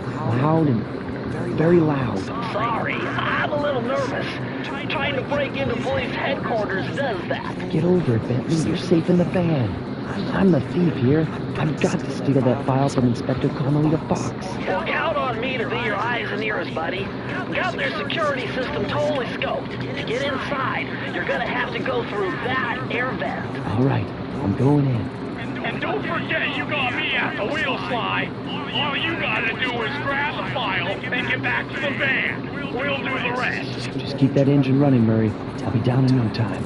Loud and very loud. Sorry, I'm a little nervous. Trying to break into police headquarters does that. Get over it, Bentley. You're safe in the van. I'm the thief here. I've got to steal that file from Inspector Carmelita Fox. Well, count on me to be your eyes and ears, buddy. Got their security system totally scoped. To get inside, you're gonna have to go through that air vent. All right, I'm going in. And don't forget you got me at the wheel, Sly. All you gotta do is grab the file and get back to the van. We'll do the rest. Just keep that engine running, Murray. I'll be down in no time.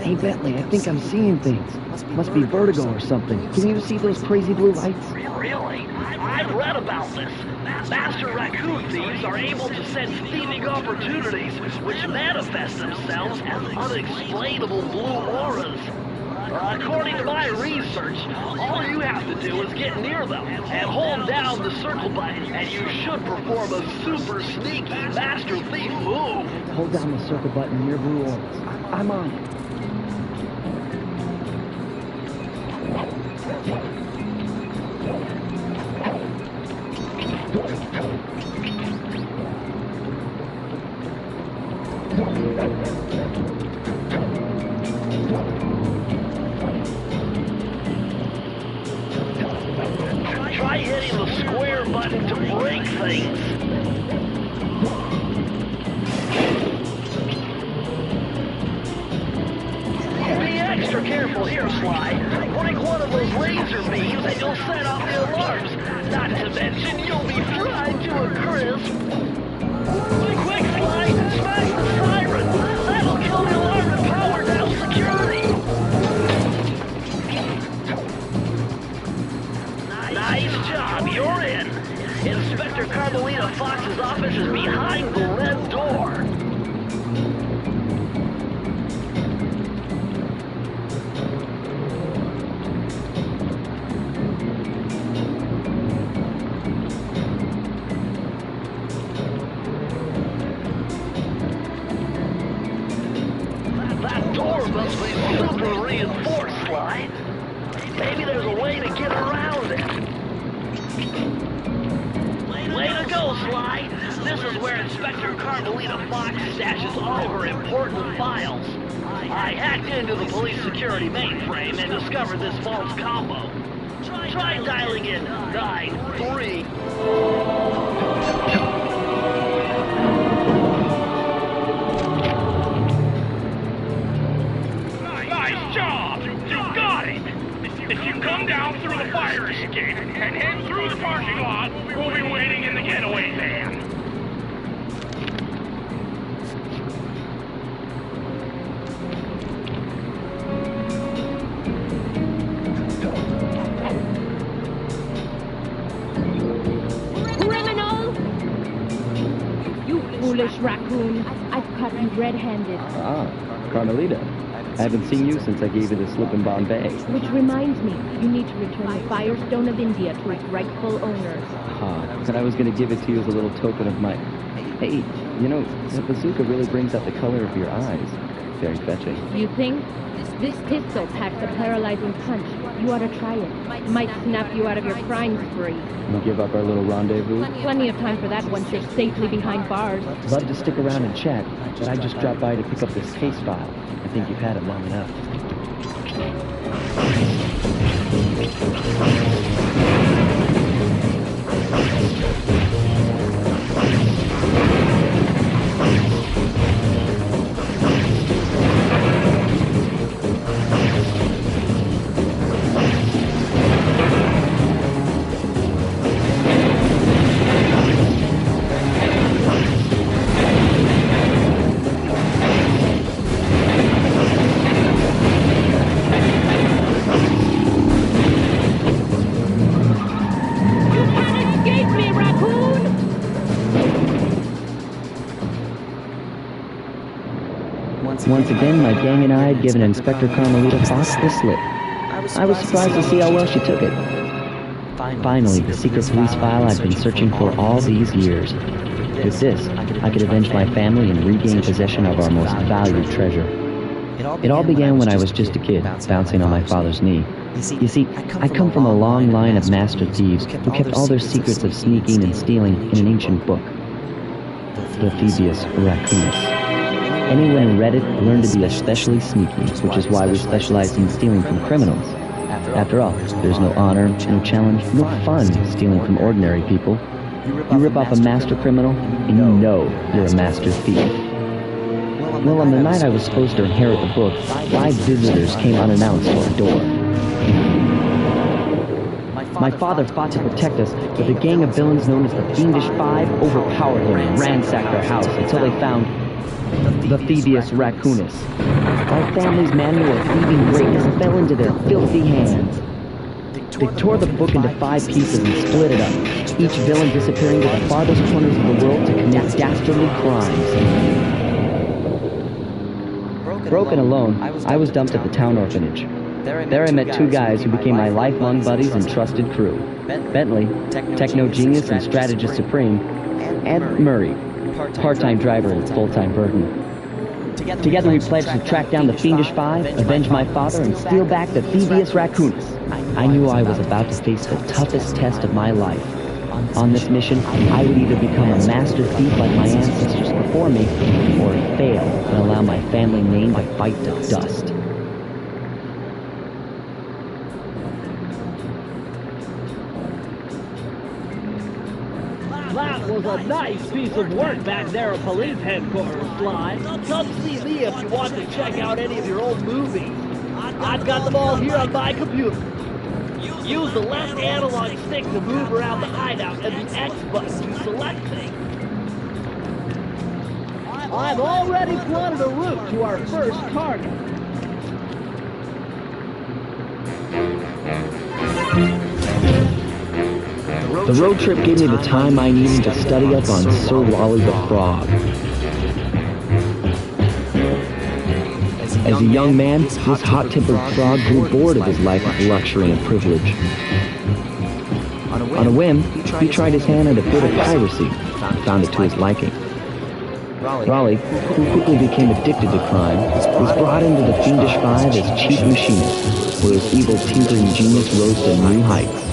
Hey, Bentley, I think I'm seeing things. Must be vertigo or something. Can you see those crazy blue lights? Really? I've read about this. Master raccoon thieves are able to sense thieving opportunities which manifest themselves as unexplainable blue auras. According to my research, all you have to do is get near them and hold down the circle button, and you should perform a super sneaky master thief move. Hold down the circle button near blue auras. I'm on it. Try hitting the square button to break things. Be extra careful here, Sly. Break one of those laser beams and you'll set off the alarms. Not to mention, you'll be fried to a crisp. Quick, Sly! Smash the siren! That'll kill the alarm and power down security! Nice job, you're in. Inspector Carmelita Fox's office is behind the red door. That door must be super reinforced, Sly. Maybe there's a way to get around it. Way to go, Sly! This is where Inspector Carmelita Fox stashes all her important files. I hacked into the police security mainframe and discovered this false combo. Try dialing in 93. Nice job! You got it! If you come down through the fire escape and head through the parking lot, we'll be waiting in the getaway van. Criminal! You foolish raccoon. I've caught you red-handed. Ah, Carmelita. I haven't seen you since I gave you the slip in Bombay. Which reminds me, you need to return the Firestone of India to its rightful owners. And I was going to give it to you as a little token of my... Hey, you know, the bazooka really brings out the color of your eyes. Very fetching. You think? This pistol packs a paralyzing punch. You ought to try it. Might snap you out of your crime spree. You give up our little rendezvous? Plenty of time for that once you're safely behind bars. Love to stick around and chat, but I just dropped by to pick up this case file. I think you've had it long enough. Once again, my gang and I had given Inspector Carmelita Fox the slip. I was surprised to see how well she took it. Finally, the secret police file I'd been searching for all these years. With this, I could avenge my family and regain possession of our most valued treasure. It all began when I was just a kid, bouncing on my father's knee. You see, I come from a long line of master thieves who kept all their secrets of sneaking and stealing in an ancient book, the Theivius Raccoonus. Anyone who read it learned to be especially sneaky, which is why we specialize in stealing from criminals. After all, there's no honor, no challenge, no fun stealing from ordinary people. You rip off a master criminal, and you know you're a master thief. Well, on the night I was supposed to inherit the book, 5 visitors came unannounced to our door. My father fought to protect us, but a gang of villains known as the Fiendish Five overpowered him and ransacked our house until they found the Theivius Raccoonus. Our family's manual of thieving greatness fell into their filthy hands. They tore the book into 5 pieces and split it up, each villain disappearing to the farthest corners of the world to commit dastardly crimes. Broken alone, I was dumped at the town orphanage. There I met 2 guys who became my lifelong buddies and trusted crew. Bentley, techno genius and strategist supreme, and Murray, part-time driver and full-time burden. Together we pledged to track down the Fiendish Five, avenge my father, and steal back the Theivius Raccoonus. I knew I was about to face the toughest test of my life. On this mission, I would either become a master thief like my ancestors before me, or fail and allow my family name to bite to dust. That was a nice piece of work back there at police headquarters, Sly. Come see me if you want to check out any of your old movies. I've got them all here on my computer. Use the left analog stick to move around the hideout and the X button to select things. I've already plotted a route to our first target. The road trip gave me the time I needed to study up on Sir Wally the Frog. As a young man, this hot-tempered frog grew bored of his life of luxury and privilege. On a whim, he tried his hand at a bit of piracy and found it to his liking. Raleigh, who quickly became addicted to crime, was brought into the Fiendish Five as chief machinist, where his evil tinkering genius rose to new heights.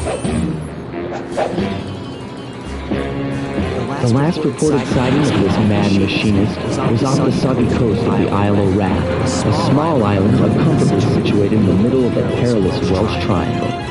The last reported sighting of this mad machinist was off the soggy coast of the Isle of Rat, a small island uncomfortably situated in the middle of the perilous Welsh Triangle.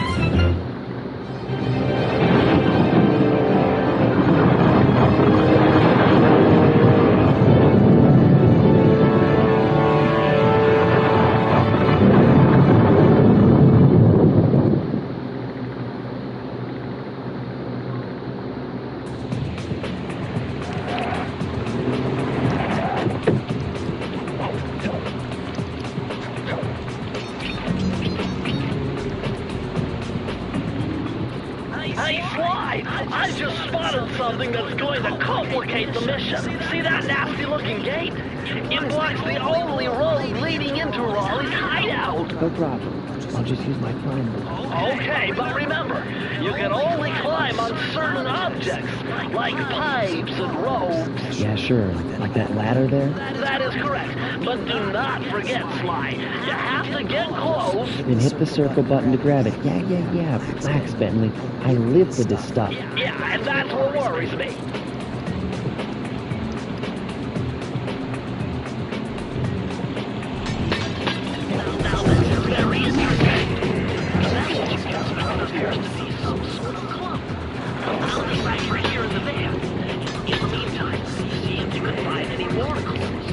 Hey, Sly! I just spotted something that's going to complicate the mission. See that nasty-looking gate? It blocks the only road leading into Raleigh's hideout. No problem. I'll just use my climber. Okay, but remember, you can only climb on certain objects, like pipes and ropes. Yeah, sure. Like that ladder there? That is correct. But do not forget, Sly. You have to get close. Then hit the circle button to grab it. Yeah. Relax, Bentley. I live for this stuff. Yeah, and that's what worries me. Now this is very interesting. That appears to be some sort of club. I'll be right here in the van. In the meantime, see if you can find any more clues.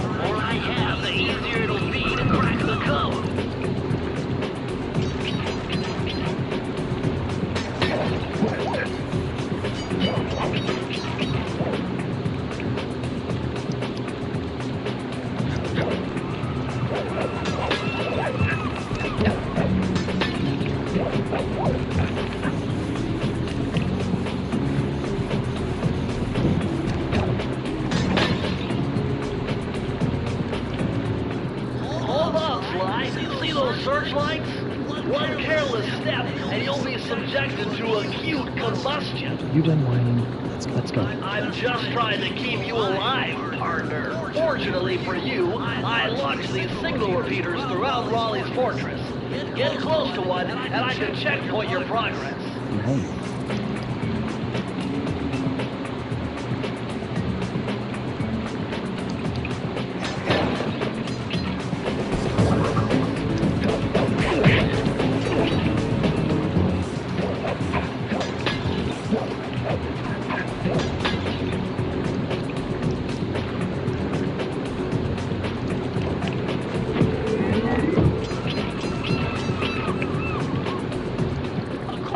The more I have, the easier it'll be to crack the code. Hold on, Sly. See those searchlights? One careless step, and you'll be subjected to acute combustion. You done whining? Let's go. I'm just trying to keep you alive, partner. Fortunately for you, I launched these signal repeaters throughout Raleigh's fortress. Get close to one, and I can checkpoint your progress. Nice.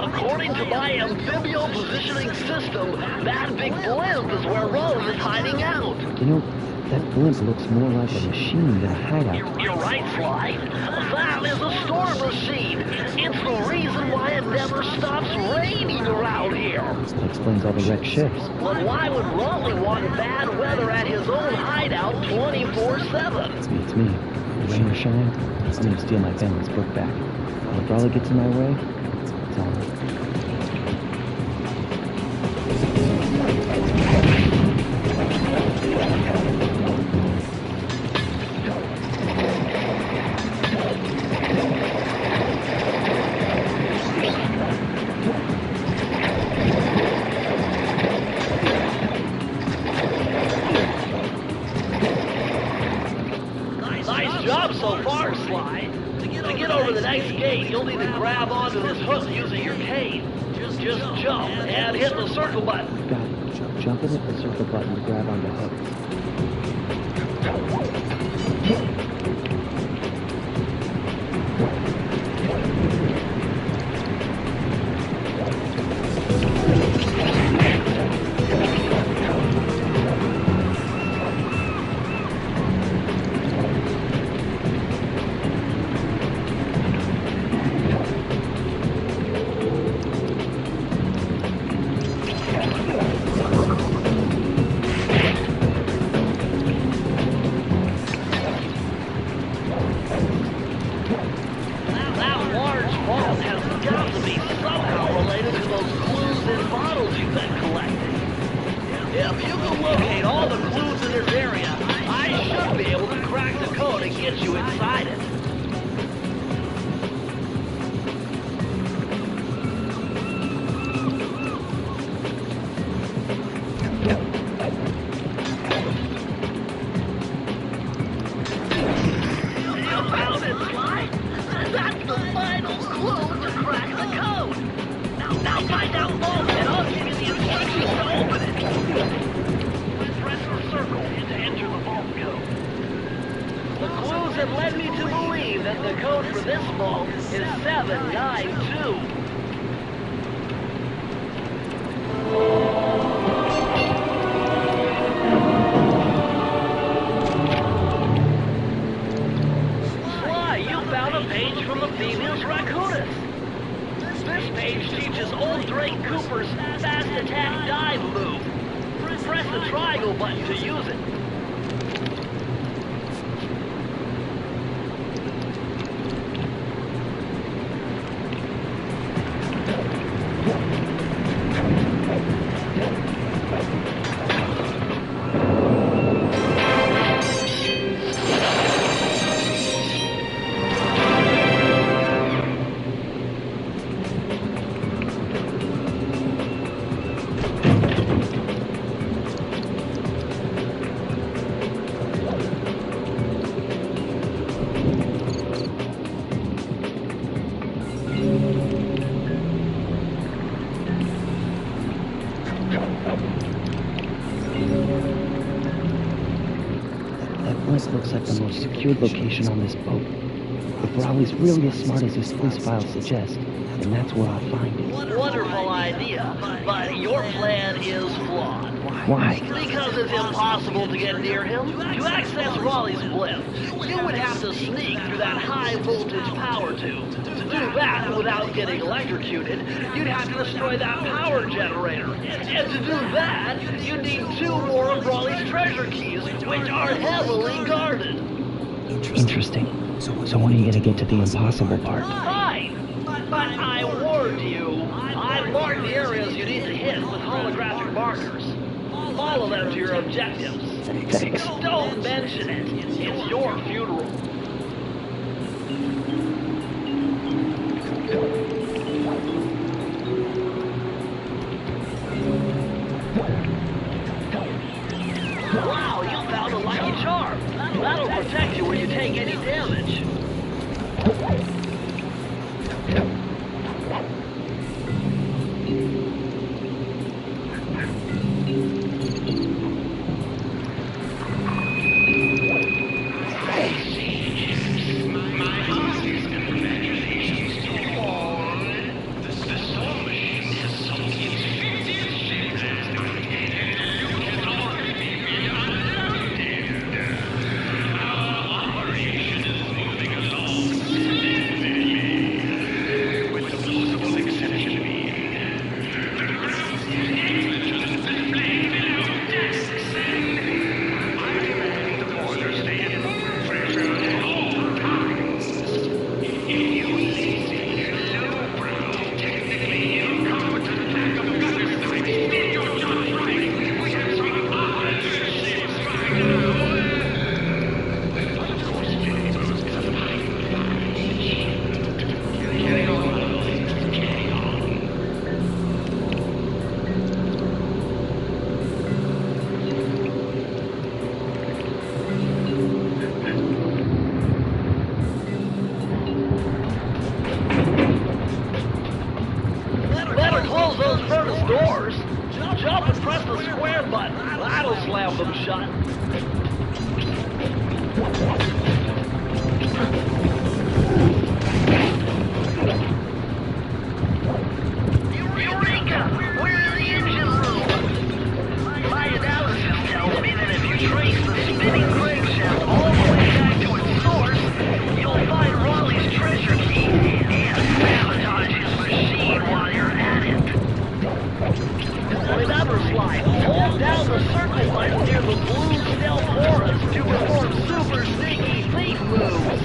According to my amphibio positioning system, that big blimp is where Raleigh is hiding out. You know, that blimp looks more like a machine than a hideout. You're right, Sly. That is a storm machine. It's the reason why it never stops raining around here. That explains all the wrecked ships. But why would Raleigh want bad weather at his own hideout 24/7? It's me. Rain or shine, I'm gonna steal my family's book back. And if Raleigh gets in my way, it's on. Nice job so far, Sly. To get over the next gate, you'll need to grab onto this hook using your cane. Just jump and hit the circle button. Got it. Jump and hit the circle button to grab onto hooks. That large vault has got to be somehow related to those clues in bottles you've been collecting. If you can locate all the clues in this area, I should be able to crack the code and get you inside it. You found it, Sly. That's the final clue to crack the code. Now find out vault and I'll give you the instructions to open it. Press the circle to enter the vault code. The clues have led me to believe that the code for this vault is 792. Sly, you found a page from the Theivius Raccoonus. This page teaches old Drake Cooper's fast attack dive move. Press the triangle button to use it. That blimp looks like the most secured location on this boat. If Raleigh's really as smart as his police files suggest, then that's where I'll find it. Wonderful idea, but your plan is flawed. Why? Because it's impossible to get near him. To access Raleigh's blimp, you would have to sneak through that high voltage power tube. To do that without getting electrocuted, you'd have to destroy that power generator. And to do that, you'd need 2 more of Raleigh's treasure keys, which are heavily guarded. Interesting. So when are you gonna get to the impossible part? Fine, but I warn mark the areas you need to hit with holographic markers. Follow them to your objectives. Thanks. Don't mention it. It's your funeral. Wow, you found a lucky charm. That'll protect you when you take any damage. Jump and press the square button. That'll slam them shut. Eureka! We're in the engine room. My analysis tells me that if you trace the spinning crankshaft all the way back to its source, you'll find Raleigh's treasure key and sabotage his machine while you're at it. Remember, Slide, hold down the circle button near the blue stealth auras to perform super sneaky thief moves.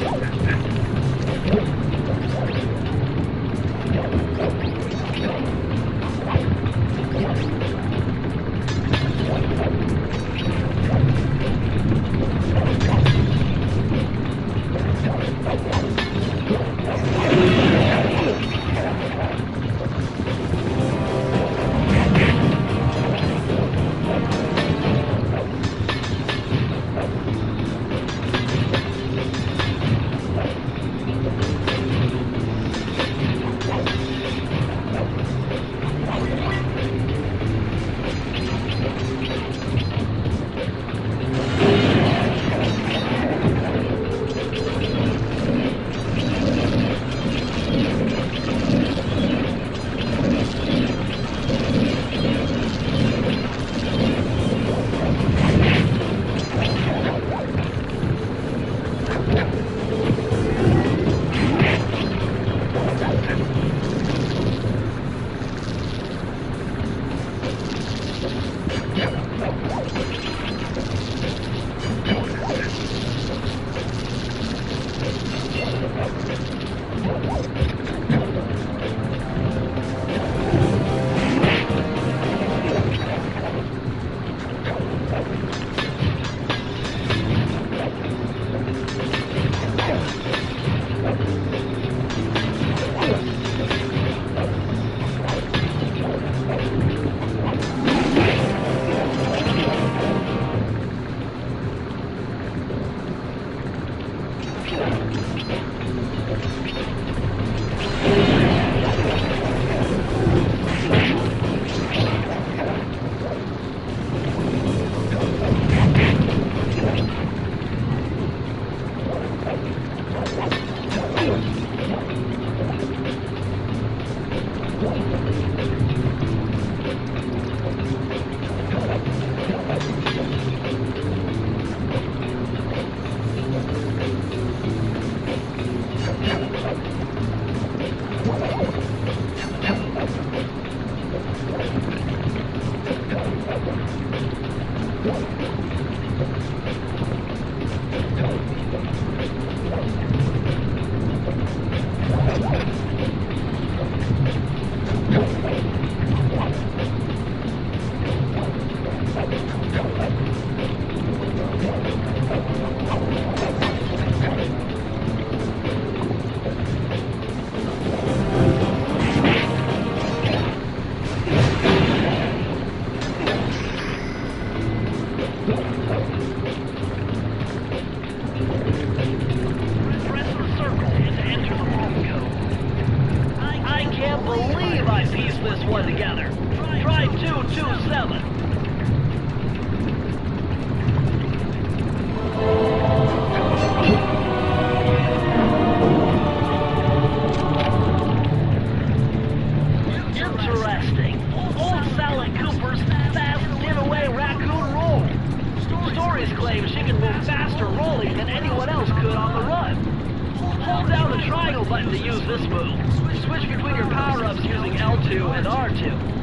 427. Interesting. Old Sally Cooper's fast giveaway raccoon roll. Stories claim she can move faster rolling than anyone else could on the run. Hold down the triangle button to use this move. Switch between your power-ups using L2 and R2.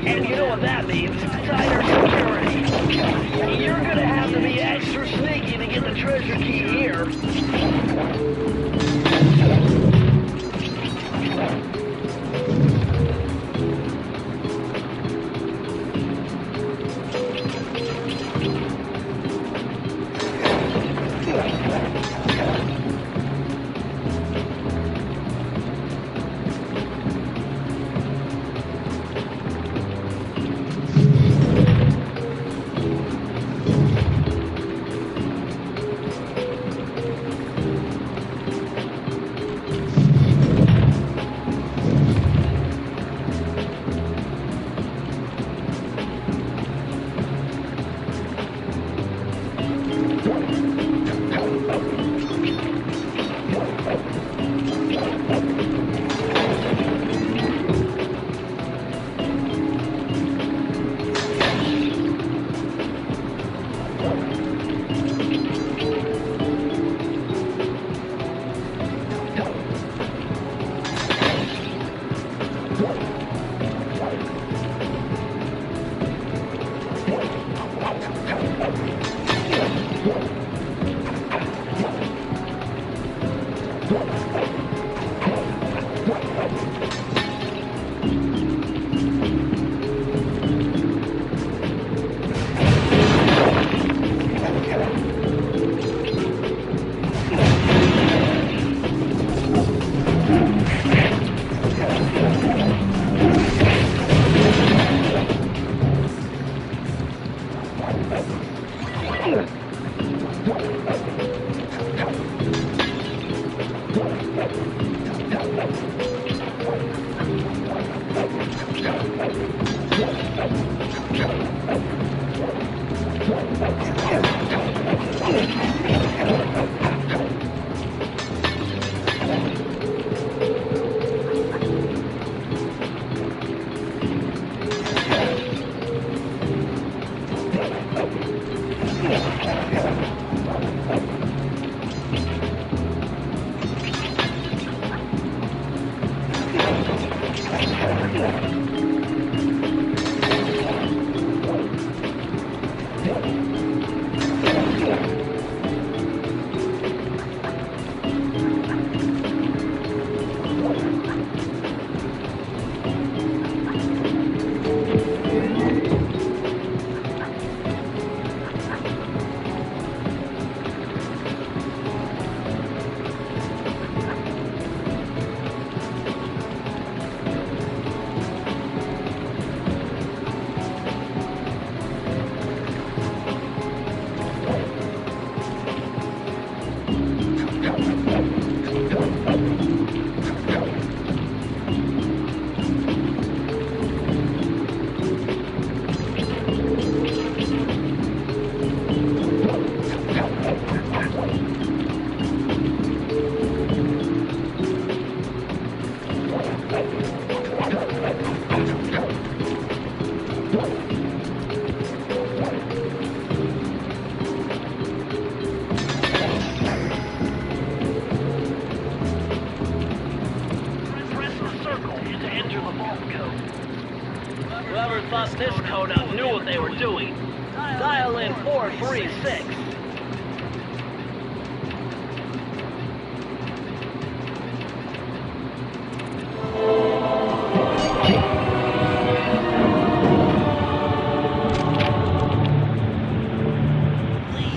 And you know what that means? Tighter security. You're gonna have to be extra sneaky to get the treasure key here. This codeout knew what they were doing. Dial in 436.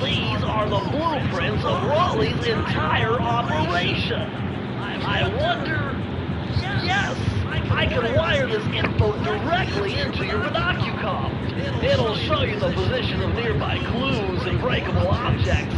These are the blueprints of Raleigh's entire operation. I wonder... Yes! I can wire this info directly into your binocucom. It'll show you the position of nearby clues and breakable objects.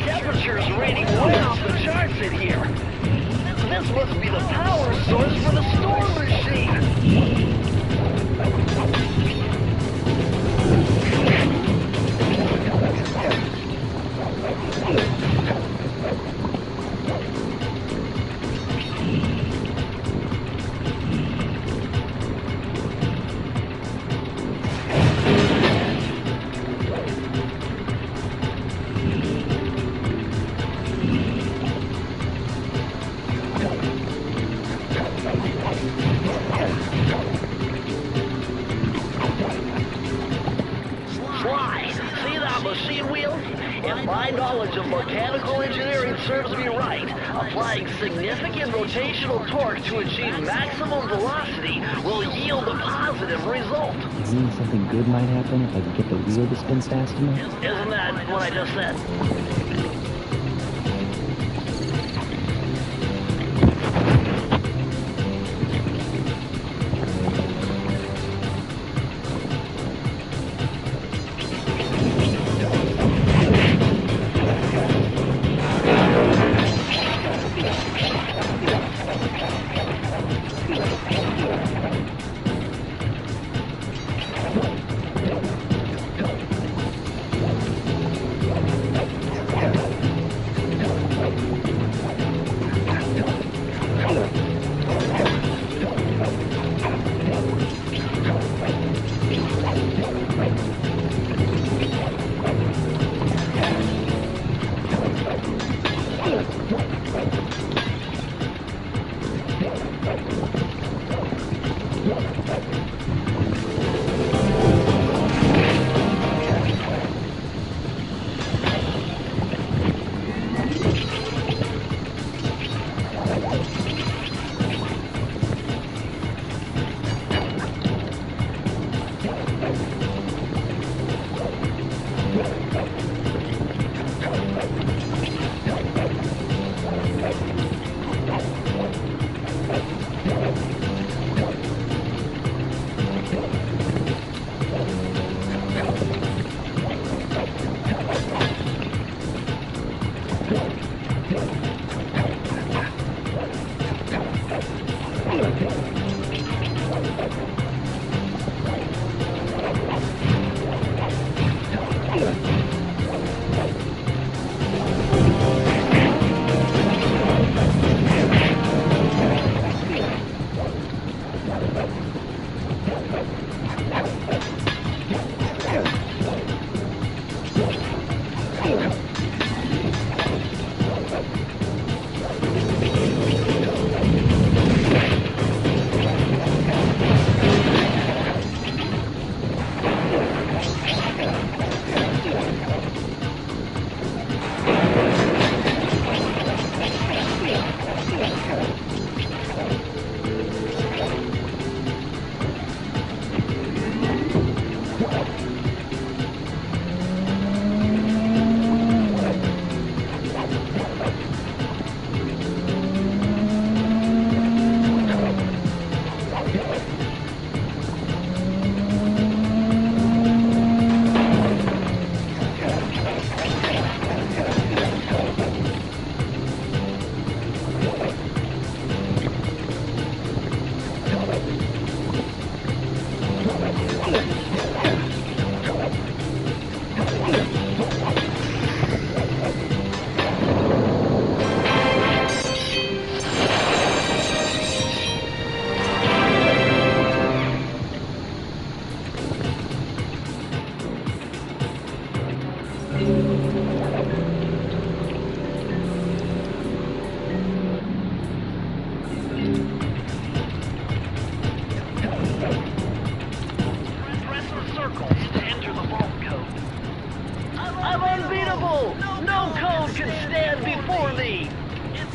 Temperature's reading way off the charts in here. This must be the power source for the storm machine. Machine wheel? If my knowledge of mechanical engineering serves me right, applying significant rotational torque to achieve maximum velocity will yield a positive result. You mean something good might happen if I can get the wheel to spin fast enough? Isn't that what I just said?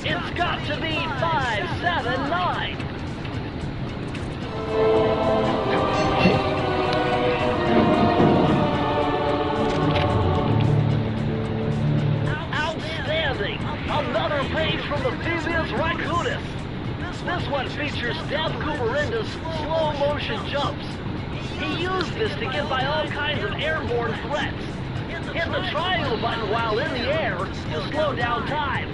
It's got to be 579. Outstanding! Another page from the Theivius Raccoonus. This one features Dev Kumarinda's slow-motion jumps. He used this to get by all kinds of airborne threats. Hit the triangle button while in the air to slow down time.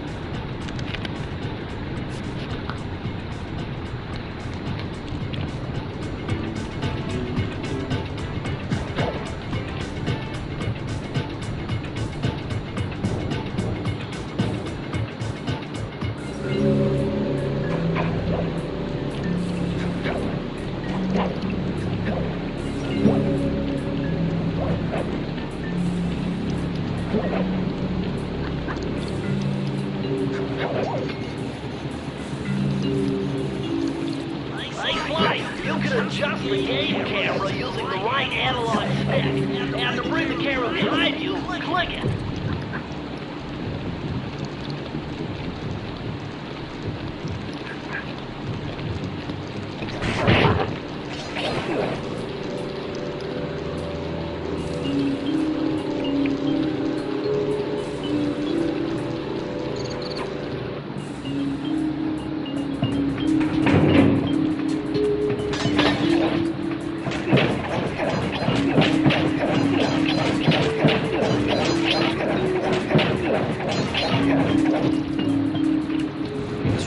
You can adjust the game camera using the right analog stick. And to bring the camera behind you, click it.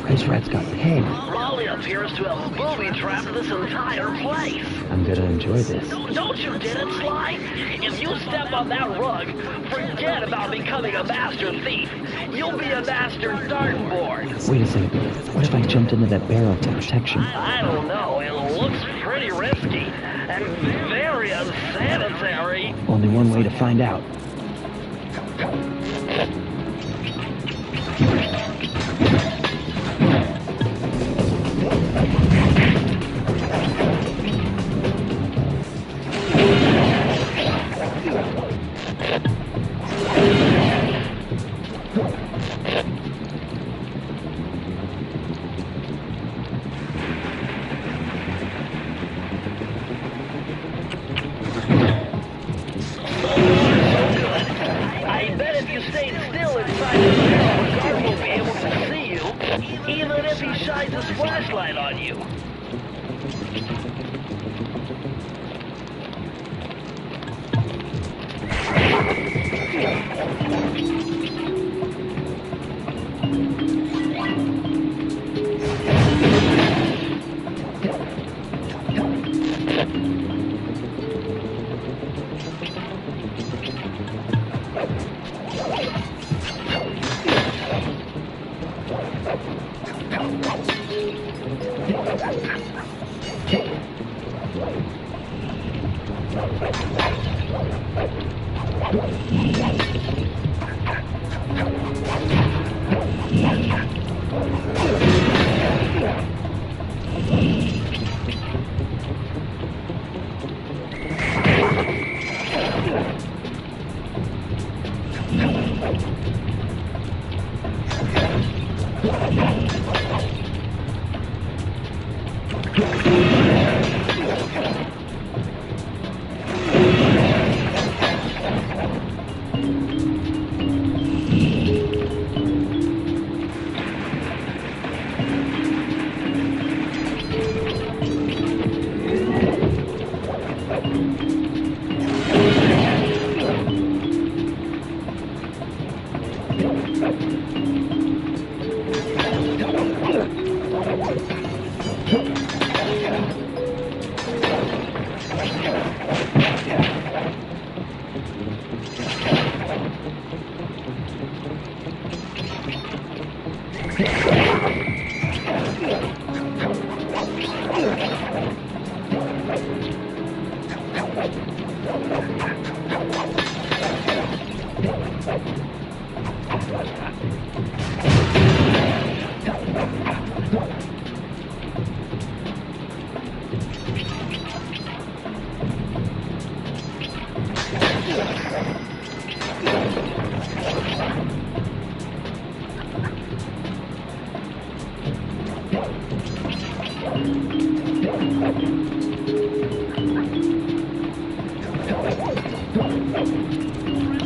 This rat's got peg. Raleigh appears to have booby-trapped this entire place. I'm gonna enjoy this. Don't you get it, Sly? If you step on that rug, forget about becoming a master thief. You'll be a master dartboard. Wait a second. What if I jumped into that barrel for protection? I don't know. It looks pretty risky and very unsanitary. Only one way to find out. I bet if you stayed still inside the barrel, the guard won't be able to see you, even if he shines his flashlight on you.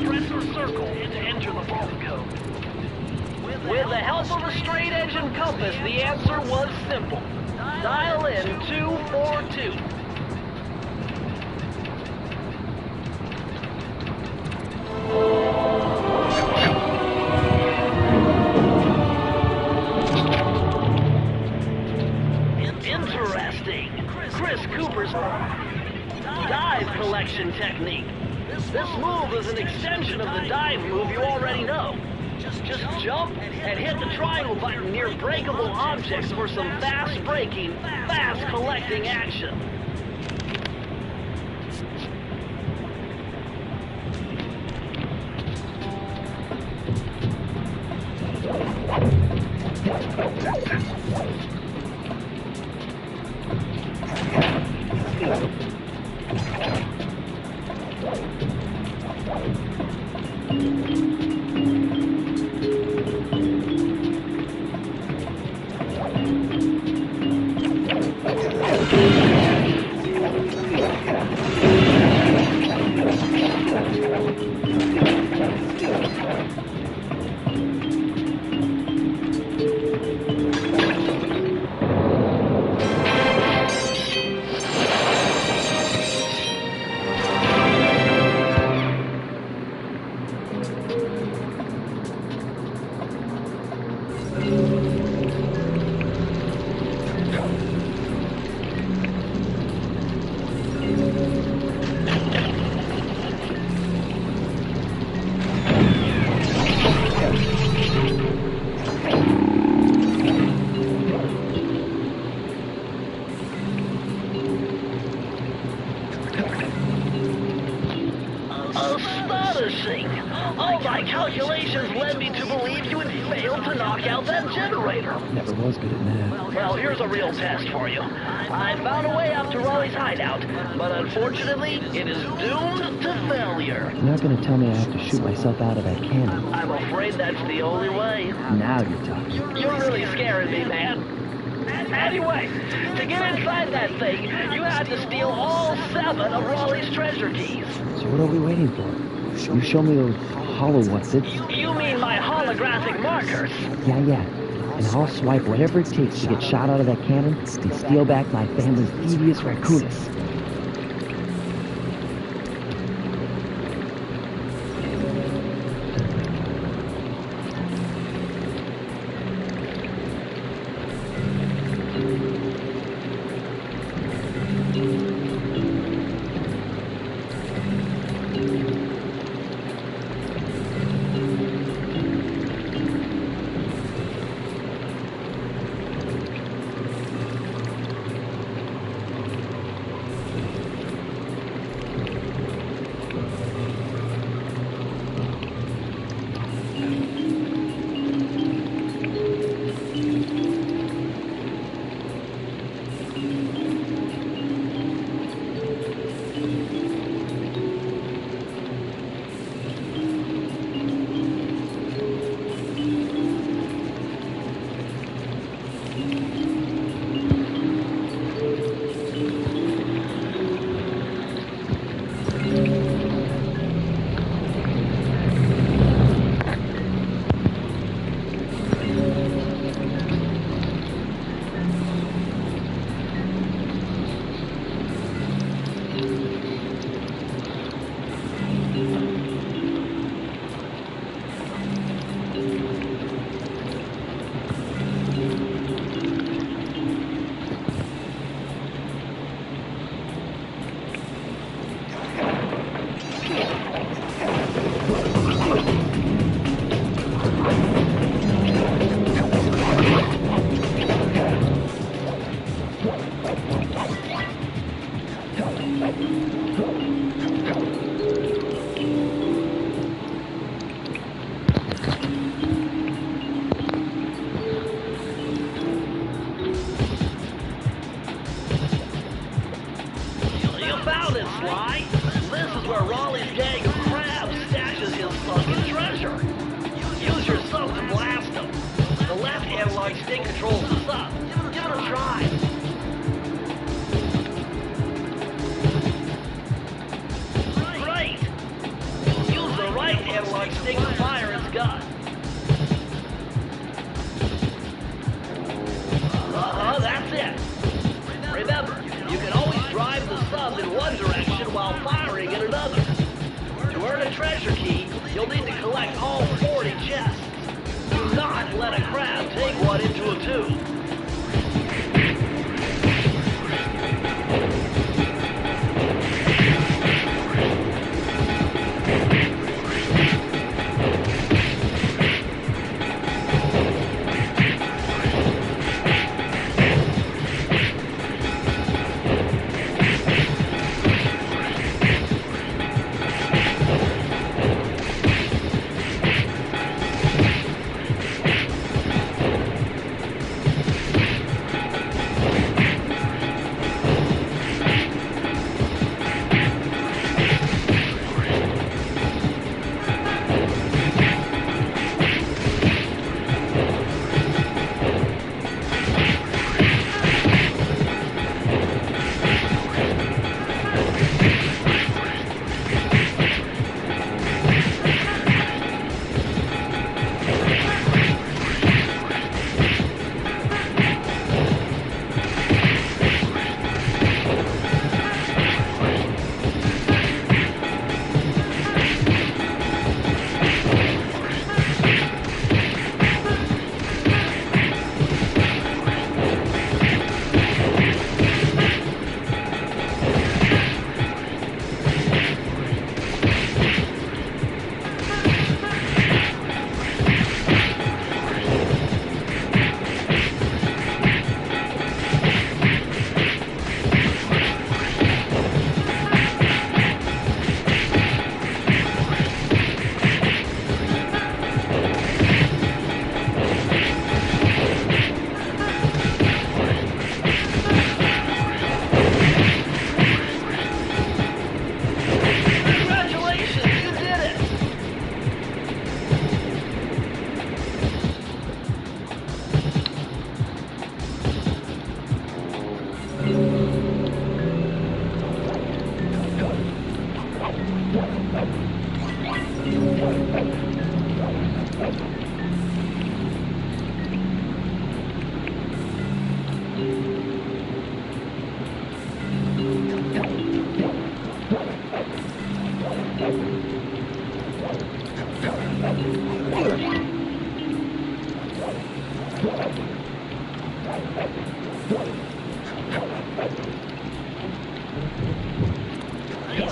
Press or circle to enter the vault code. With the help of a straight edge and compass, the answer was simple. Dial in 242. Interesting. Chris Cooper's dive collection technique. This move is an extension of the dive move you already know. Just jump and hit the triangle button near breakable objects for some fast braking, fast collecting action. Astonishing! All my calculations led me to believe you had failed to knock out that generator. Never was good at math. Well, here's a real test for you. I found a way up to Raleigh's hideout, but unfortunately, it is doomed to failure. You're not gonna tell me I have to shoot myself out of that cannon. I'm afraid that's the only way. Now you're talking. You're really scaring me, man. Anyway, to get inside that thing, you had to steal all 7 of Raleigh's treasure keys. So what are we waiting for? You show me those hollow what's-its. You mean my holographic markers? Yeah. And I'll swipe whatever it takes to get shot out of that cannon and steal back my family's Theivius Raccoonus. found it, Sly. This is where Raleigh's gang of crabs stashes his fucking treasure. Use your sub to blast him. The left analog stick controls the sub. Give it a try. Great. Use the right analog stick to fire its gun. That's it. Remember, you can always drive the sub in one direction while firing in another. To earn a treasure key, you'll need to collect all 40 chests. Do not let a crab take one into a tube.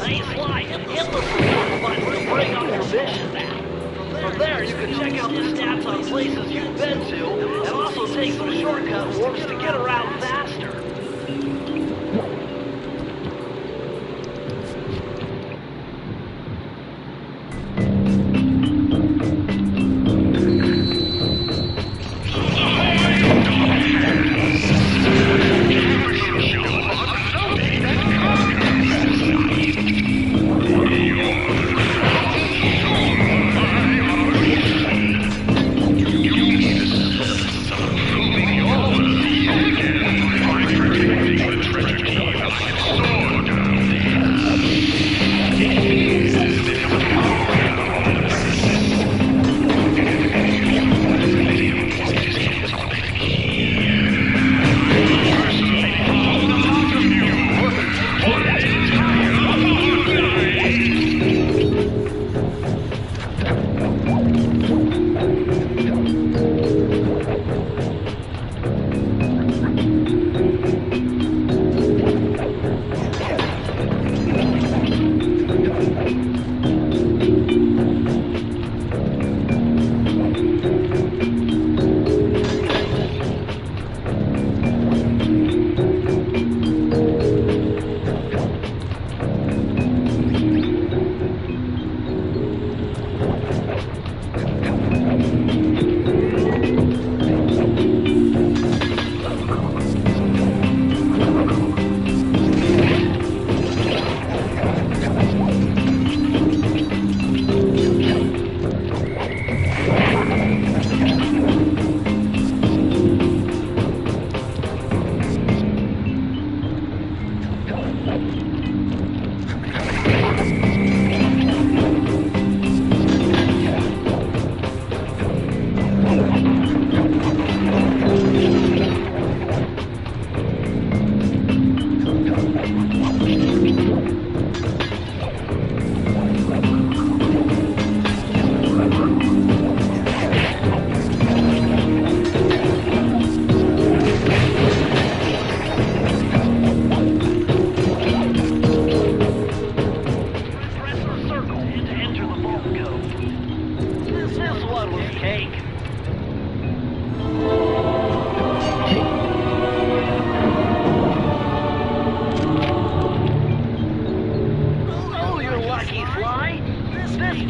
Hey, Sly, hit the support button to bring up your mission now. From there, you can check out the stats on places you've been to, and also take some shortcut warps to get around faster.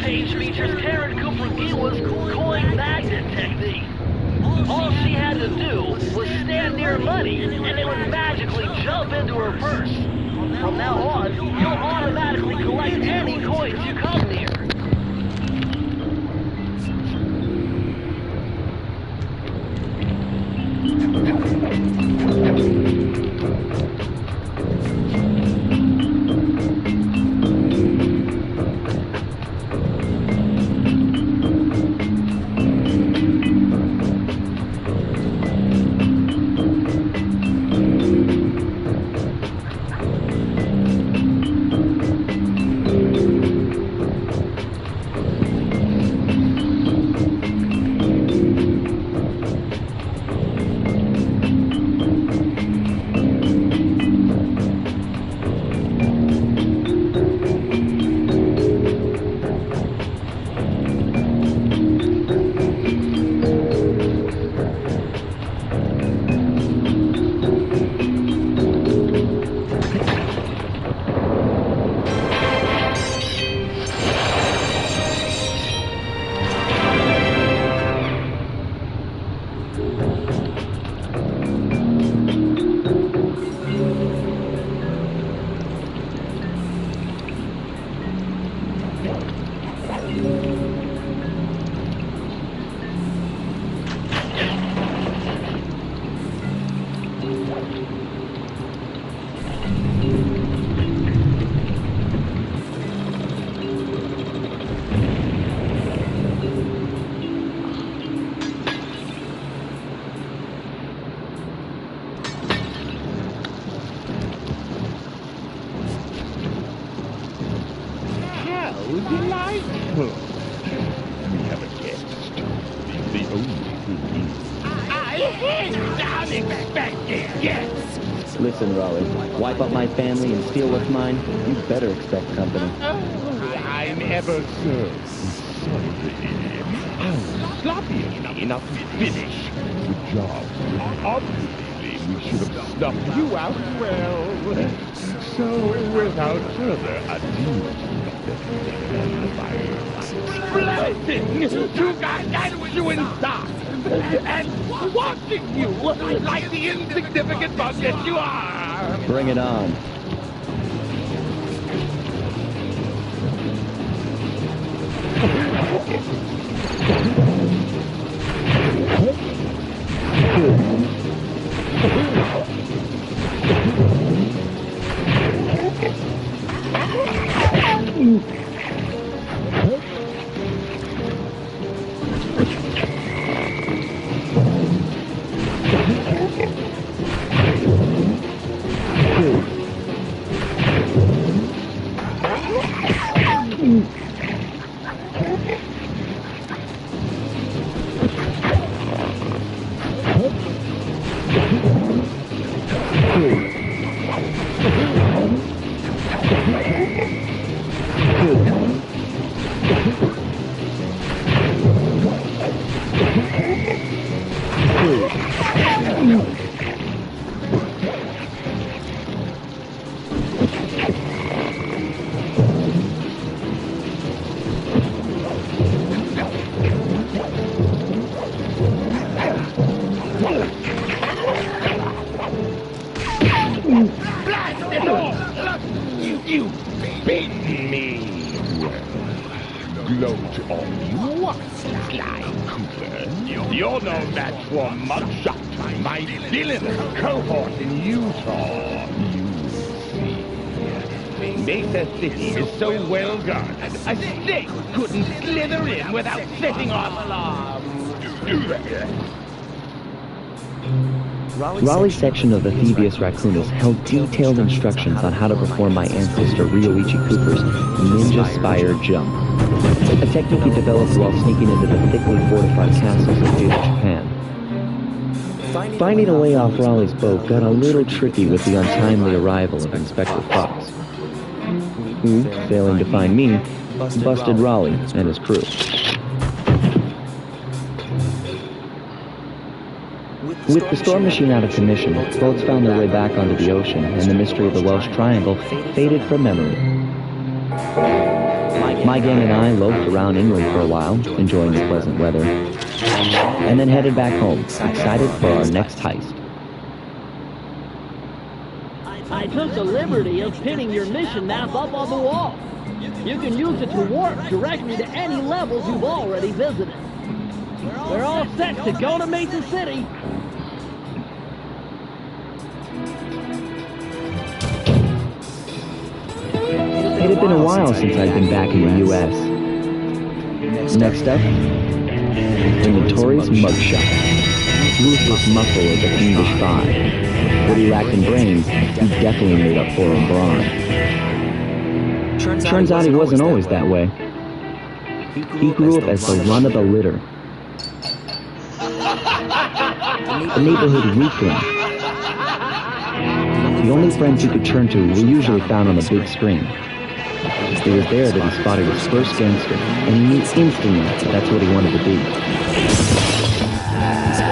change features Karen Cooper-Giwa's coin magnet technique. All she had to do was stand near money, and it would magically jump into her purse. From now on, you'll automatically collect any coins you come near. Delightful. We have a guest. The only who I didn't expect it, yes. Listen, Raleigh, wipe out my family and steal what's mine, you better expect company. Oh, I'm ever so sorry. How sloppy of me not to finish the job. Obviously, we should have snuffed you out well. So, without further ado, blessing to guide you in stock, and watching you like the insignificant bug that you are. Bring it on. You've beaten me. Well, gloat on you, Sly Cooper. You're no match for Mugshot, my villain cohort in Utah. You see, Mesa City is so well guarded, a snake couldn't slither in without setting off alarms. Raleigh's section of the Theivius Raccoonus held detailed instructions on how to perform my ancestor Ryoichi Cooper's ninja spire jump, a technique he developed while sneaking into the thickly fortified castles of feudal Japan. Finding a way off Raleigh's boat got a little tricky with the untimely arrival of Inspector Fox, who, failing to find me, busted Raleigh and his crew. With the storm machine out of commission, boats found their way back onto the ocean, and the mystery of the Welsh Triangle faded from memory. My gang and I loafed around England for a while, enjoying the pleasant weather, and then headed back home, excited for our next heist. I took the liberty of pinning your mission map up on the wall. You can use it to warp directly to any levels you've already visited. We're all set to go to Mesa City. It had been a while since I'd been back in the U.S. Next up, the notorious mugshot. Ruthless muscle of the English five. What he lacked in brains, he definitely made up for in brawn. Turns out he wasn't always that way. He grew up as the run of the litter. The neighborhood weakling. The only friends he could turn to were usually found on the big screen. It was there that he spotted his first gangster, and he knew instantly that's what he wanted to be. He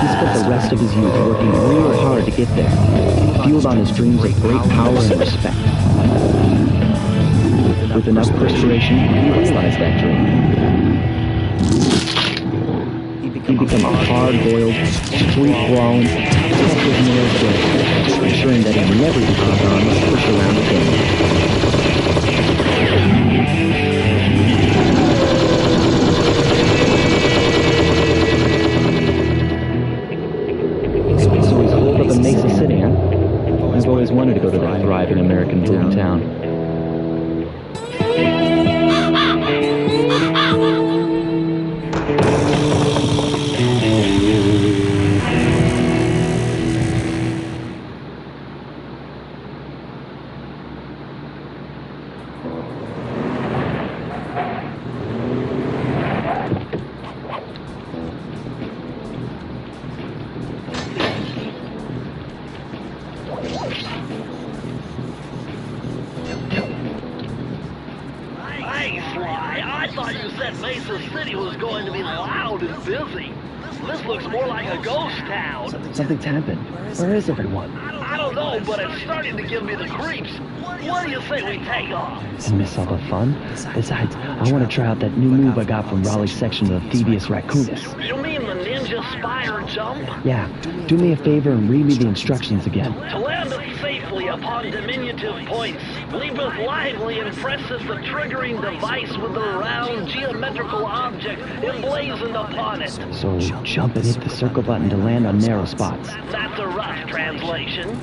spent the rest of his youth working real hard to get there, fueled on his dreams of great power and respect. With enough perspiration, he realized that dream. He'd become a hard-boiled, street-brawling, tough-as-nails gangster, ensuring that he never be caught on to push around again. So he's holed up in Mesa City, huh? I've always wanted to go to that thriving American boomtown. Hey, Sly, I thought you said Mesa City was going to be loud and busy. This looks more like a ghost town. Something's happened. Where is everyone? I don't know, but it's starting to give me the creeps. What do you say we take off? And miss all the fun? Besides, I want to try out that new move I got from Raleigh's section of the Theivius Raccoonus. You mean the ninja spire jump? Yeah, do me a favor and read me the instructions again. To land safely upon diminutive points, leapeth lively and presses the triggering device with the round geometrical object emblazoned upon it. So jump and hit the circle button to land on narrow spots. That's a rough translation.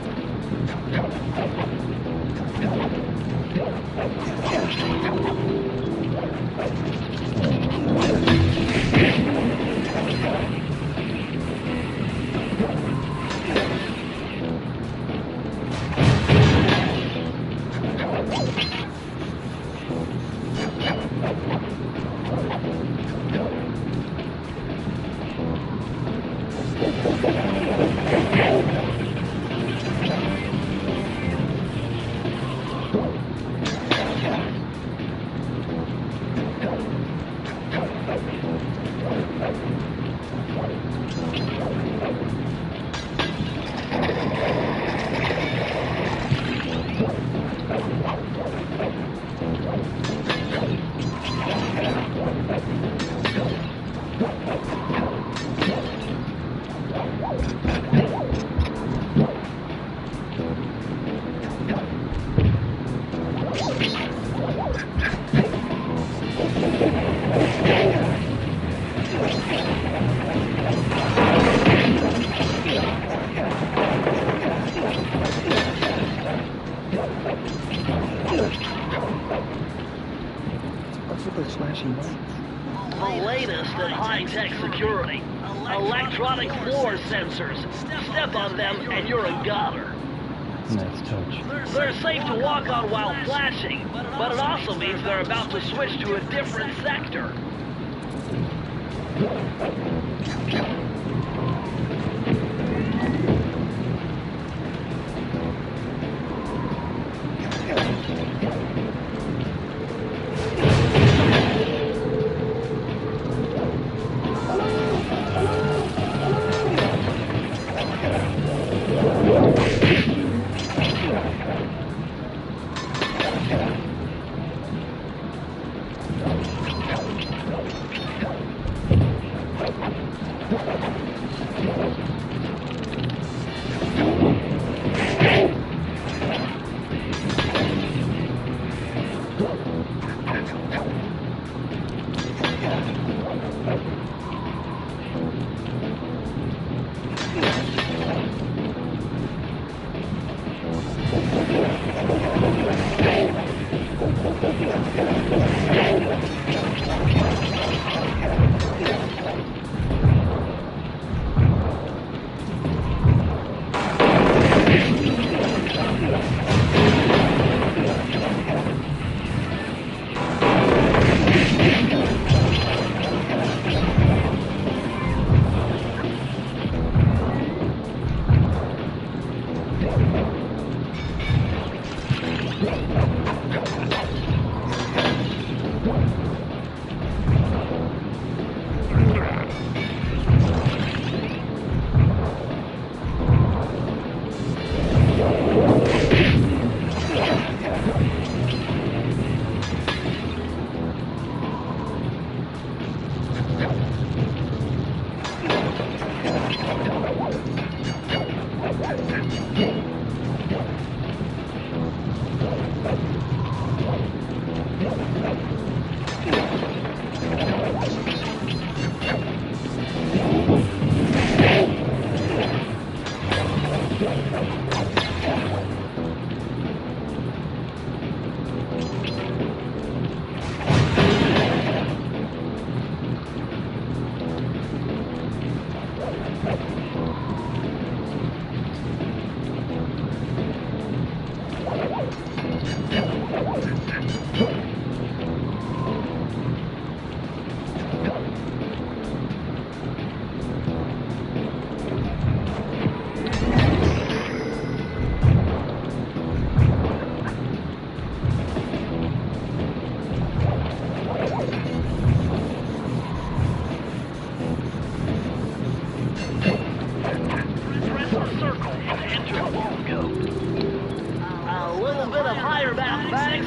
The latest in high-tech security. Electronic floor sensors. Step on them and you're a goner. Nice touch. They're safe to walk on while flashing, but it also means they're about to switch to a different sector.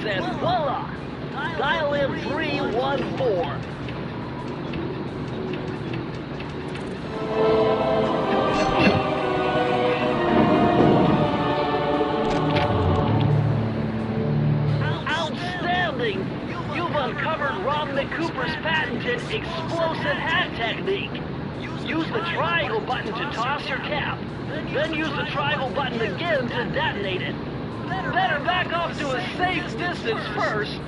and voila! Dial in 314. Outstanding! You've uncovered Robin Cooper's patented explosive hack technique. Use the triangle button to toss your cap. Then use the triangle button again to detonate it. Better back off to a safe distance first.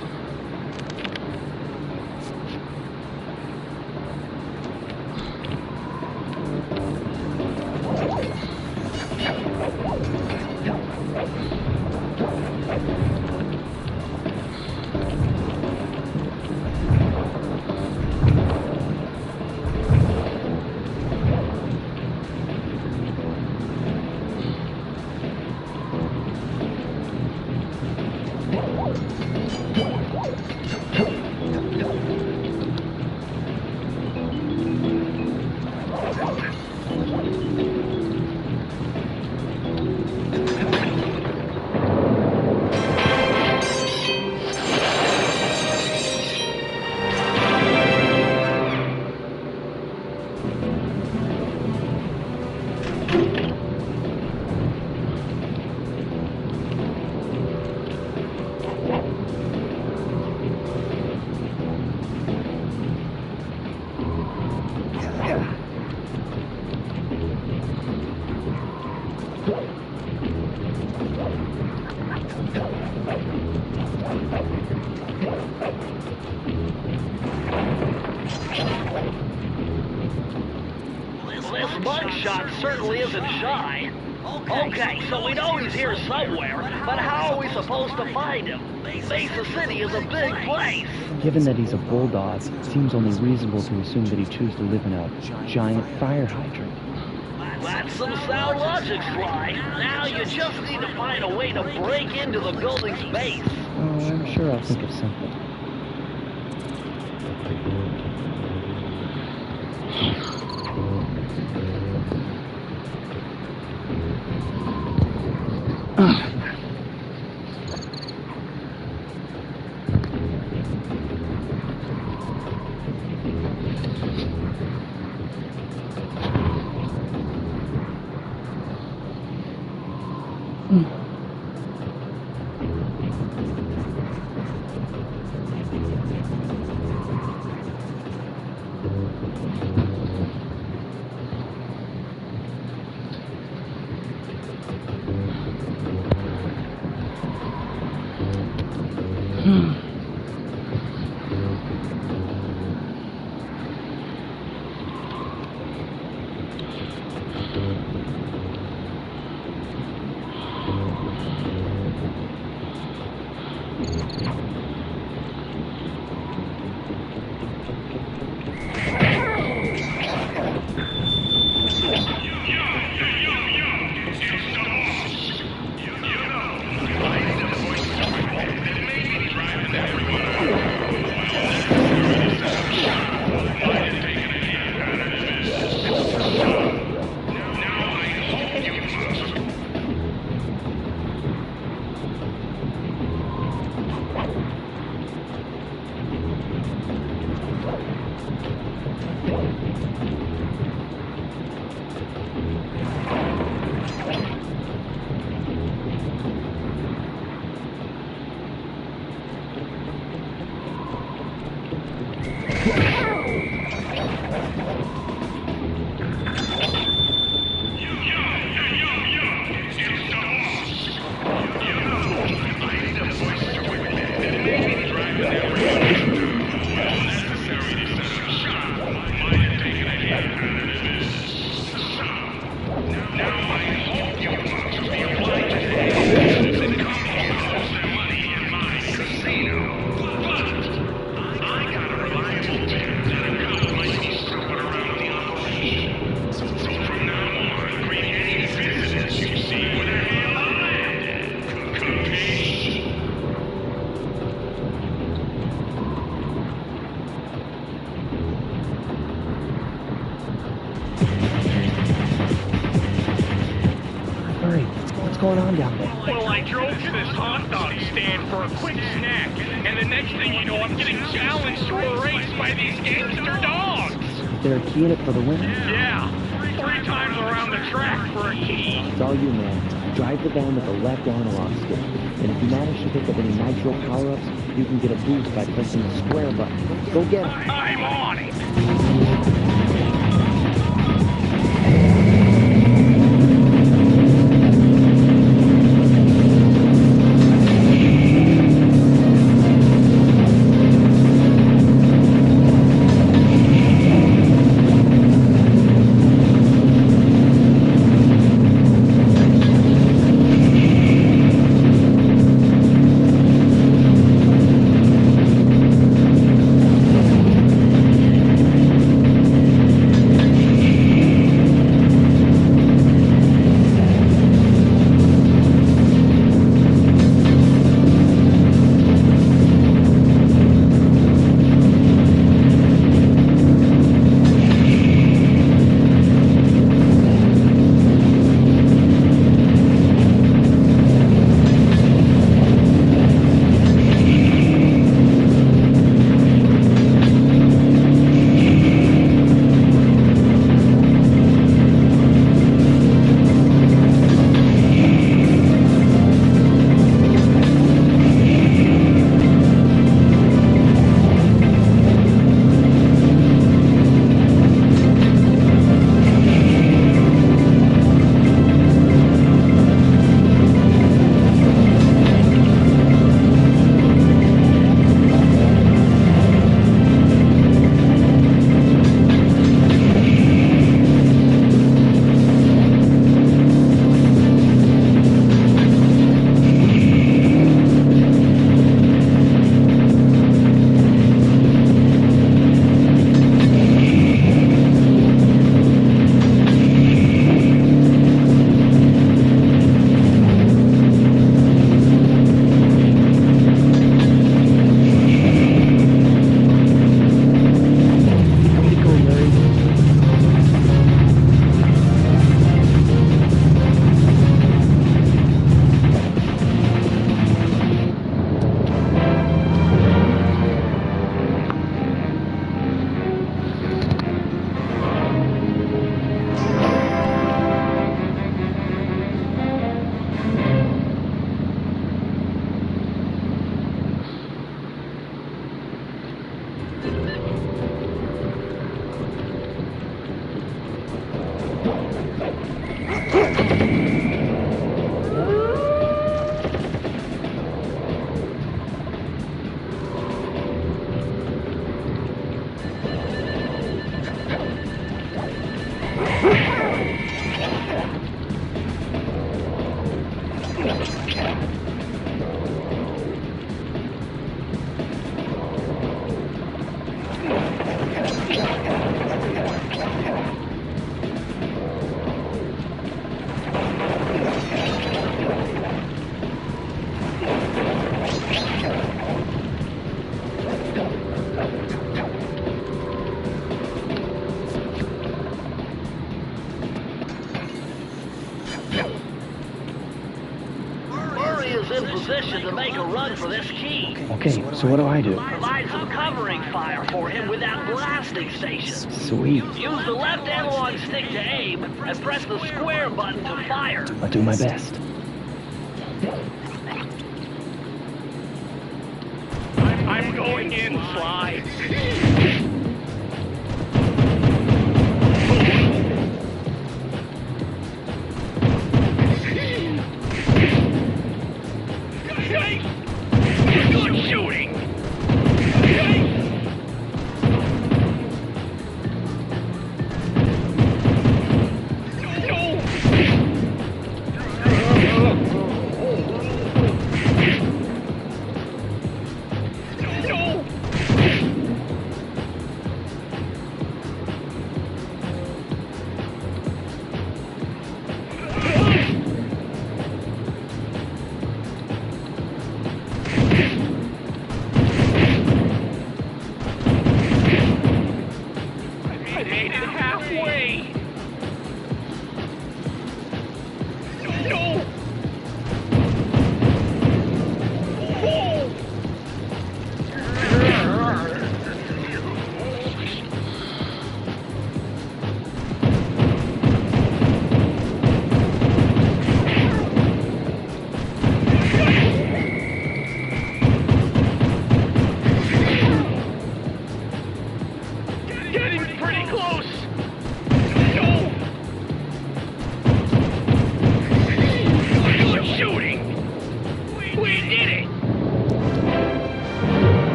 This mugshot certainly isn't shy. Okay, so we know he's here somewhere, but how are we supposed to find him? Mesa City is a big place. Given that he's a bulldog, it seems only reasonable to assume that he chose to live in a giant fire hydrant. That's some sound logic, Sly. Now you just need to find a way to break into the building's base. Oh, I'm sure I'll think of something. going on down there? Well, I drove to this hot dog stand for a quick snack, and the next thing you know, I'm getting challenged to a race by these gangster dogs. They're keying it for the winner? Yeah, 3 times around the track for a key. It's all you, man. Drive the van with the left analog stick. And if you manage to pick up any nitro power-ups, you can get a boost by pressing the square button. Go get it. I'm on it. In position to make a run for this key. Okay, so what do I do? Provide some covering fire for him with that blasting station. Sweet. Use the left analog stick to aim and press the square button to fire. I'll do my best. I'm going in, Sly. Good shooting!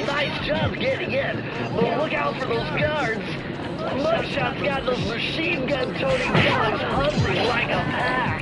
Nice job getting in, but look out for those guards. Mugshot's got those machine gun toting dogs hungry like a pack.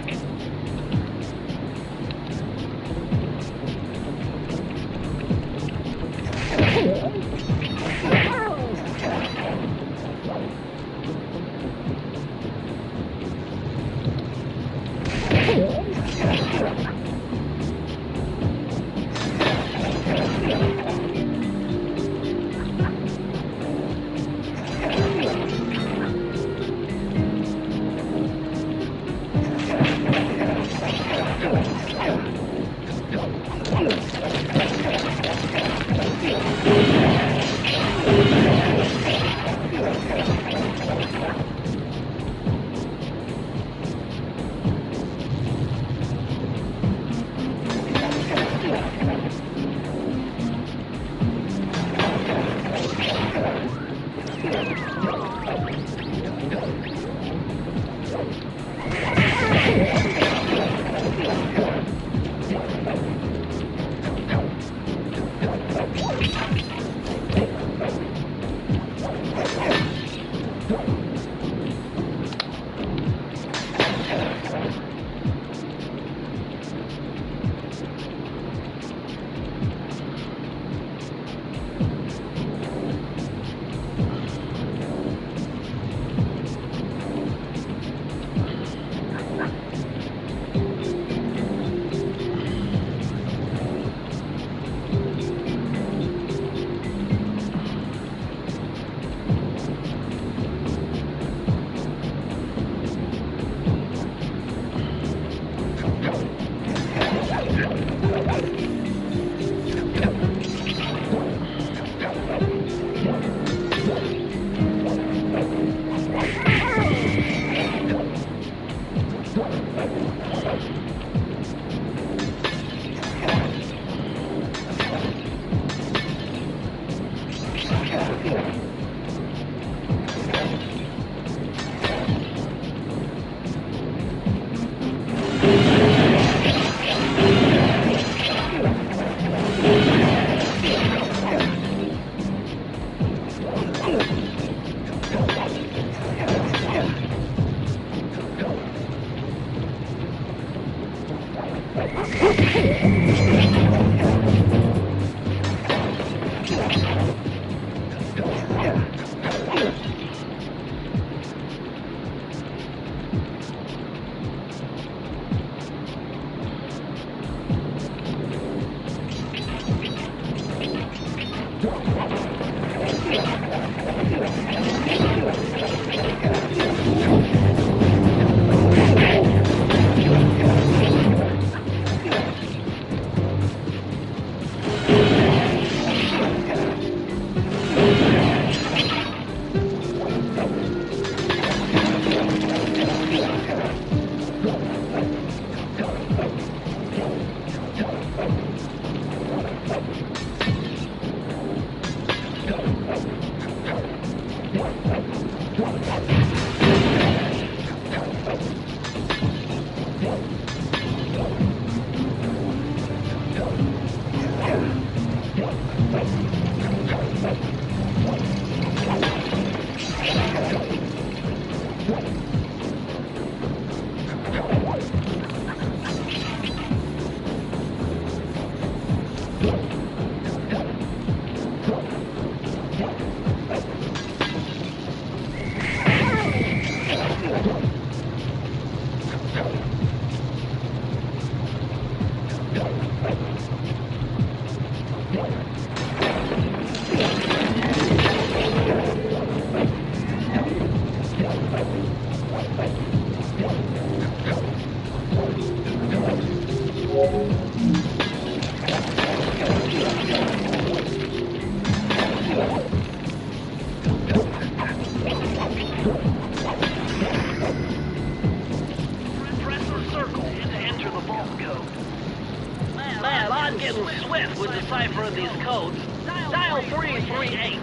just getting swift with deciphering these codes. Dial 338.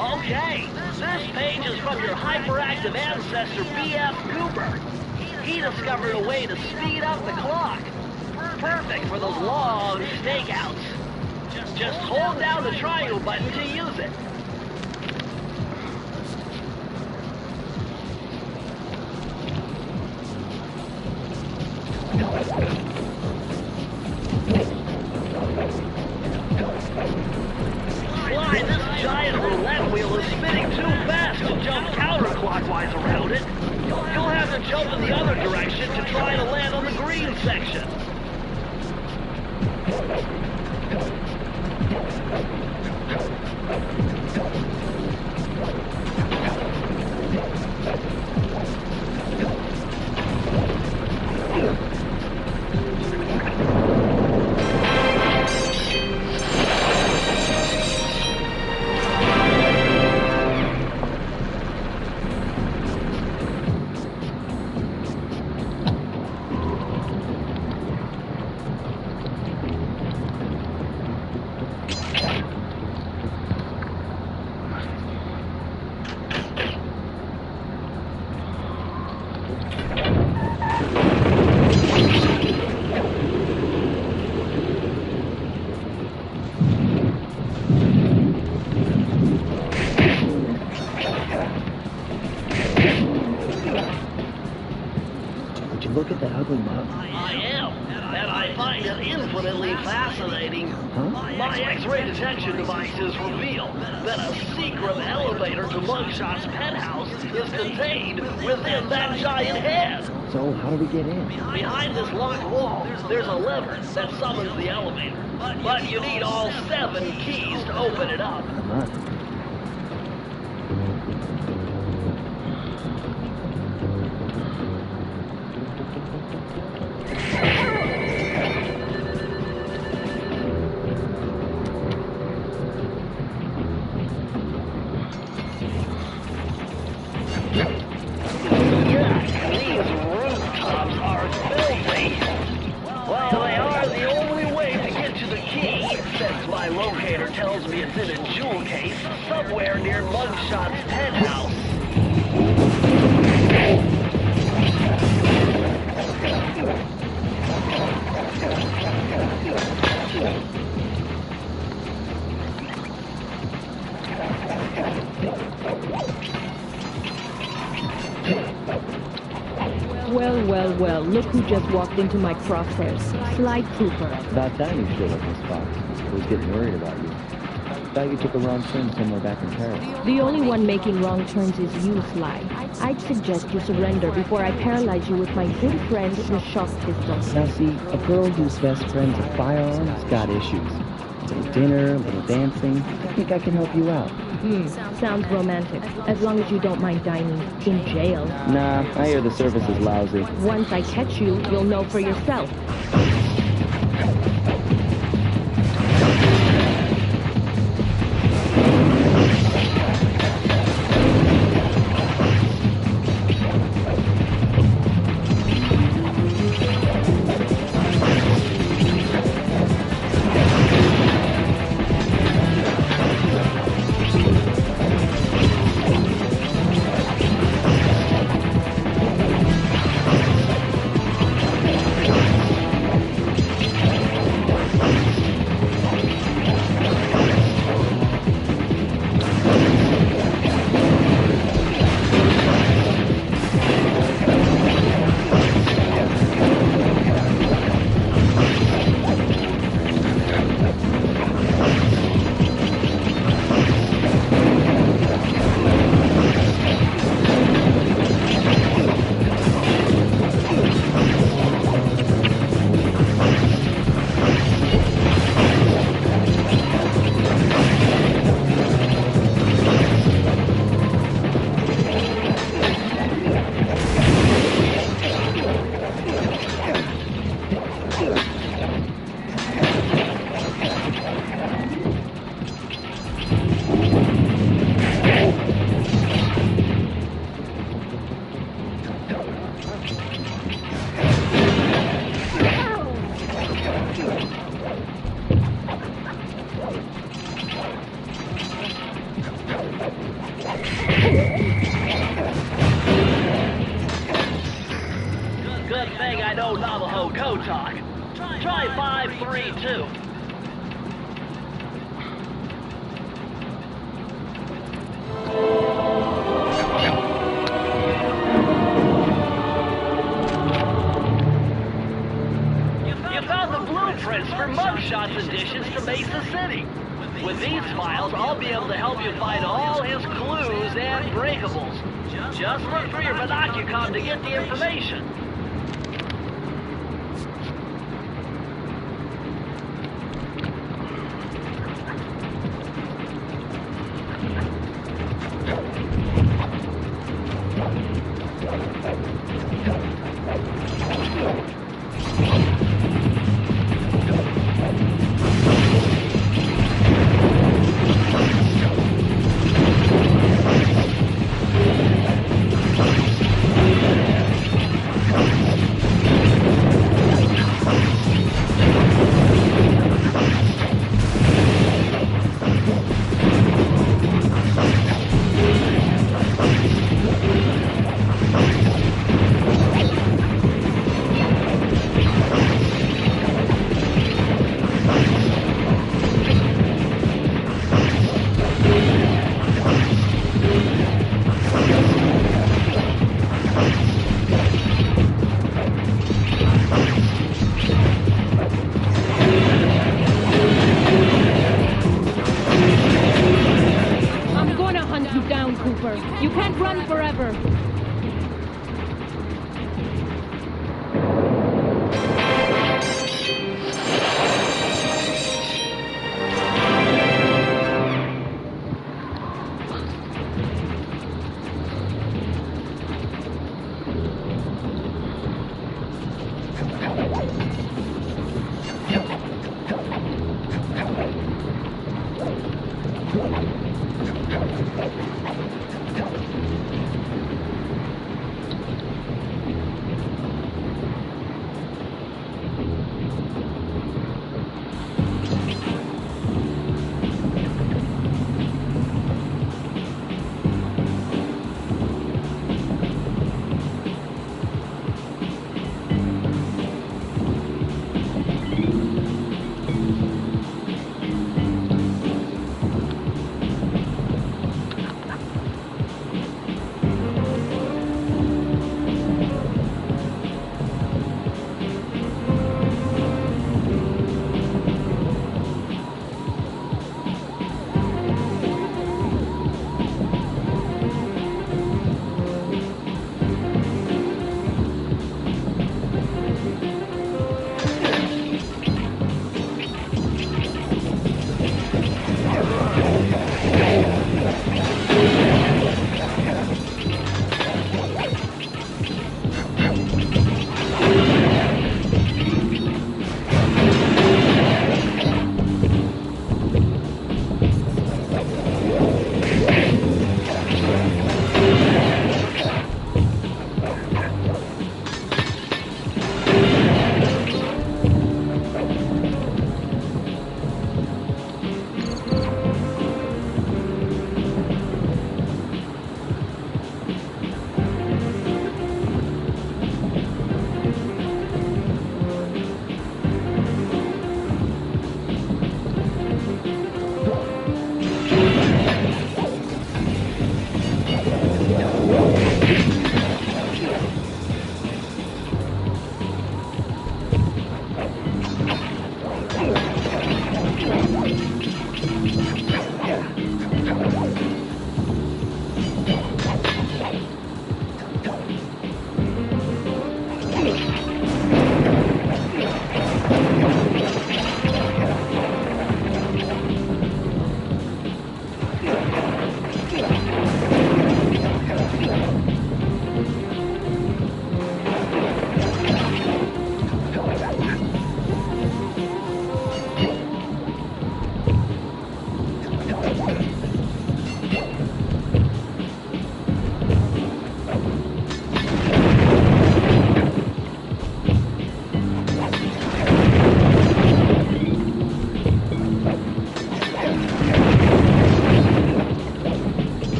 Okay, this page is from your hyperactive ancestor, B.F. Cooper. He discovered a way to speed up the clock. Perfect for those long stakeouts. Just hold down the triangle button to use it. Sly, this giant roulette wheel is spinning too fast to jump counterclockwise around it. You'll have to jump in the other direction to try to land on the green section. Look at that ugly mug. I am, and I find it infinitely fascinating. Huh? My X-ray detection devices reveal that a secret elevator to Mugshot's penthouse is contained within that giant head. So, how do we get in? Behind this locked wall, there's a lever that summons the elevator. But you need all 7 keys to open it up. Come on. My locator tells me it's in a jewel case somewhere near Mugshot's penthouse. Well, look who just walked into my crosshairs. Sly Cooper. About time you showed up, Miss Fox. I was getting worried about you. Thought you took a wrong turn somewhere back in Paris. The only one making wrong turns is you, Sly. I'd suggest you surrender before I paralyze you with my good friend, the shock pistol. Now see, a girl whose best friend's a firearm's got issues. A little dinner, a little dancing. I think I can help you out. Sounds romantic. As long as you don't mind dining in jail. Nah, I hear the service is lousy. Once I catch you, you'll know for yourself. Good thing I know Navajo code talk. Try 532. You found the blueprints for mugshots additions to Mesa City. With these files, I'll be able to help you find all his clues and breakables. Just look through your binocucom to get the information. You can't run forever.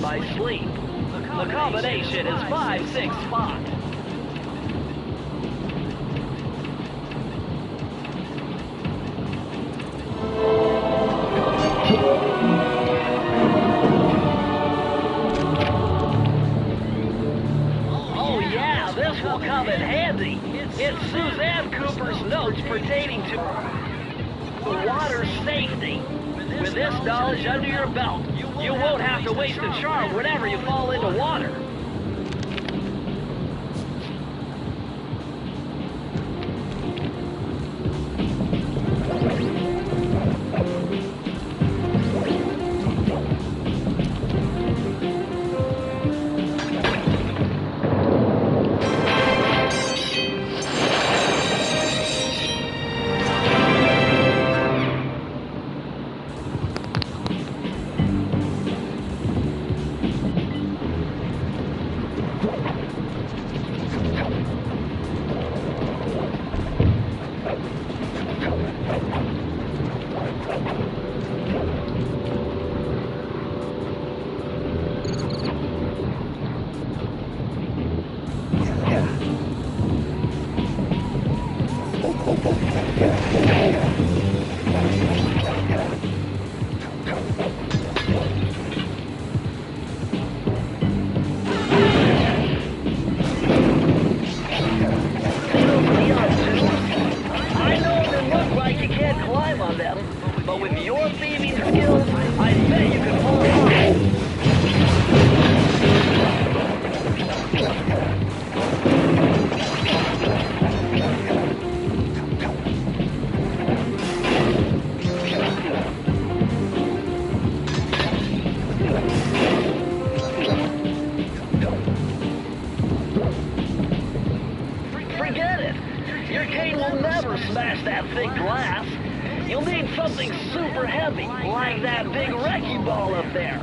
by sleep. The combination is 5-6-spot. Oh yeah, this will come in handy. It's Suzanne Cooper's notes pertaining to water safety. With this knowledge under your belt, you won't have to waste a charm whenever you fall into water. But with your thieving skills, I bet you can pull it off. Forget it. Your cane will never smash that thick glass. You'll need something super heavy, like that big wrecking ball up there.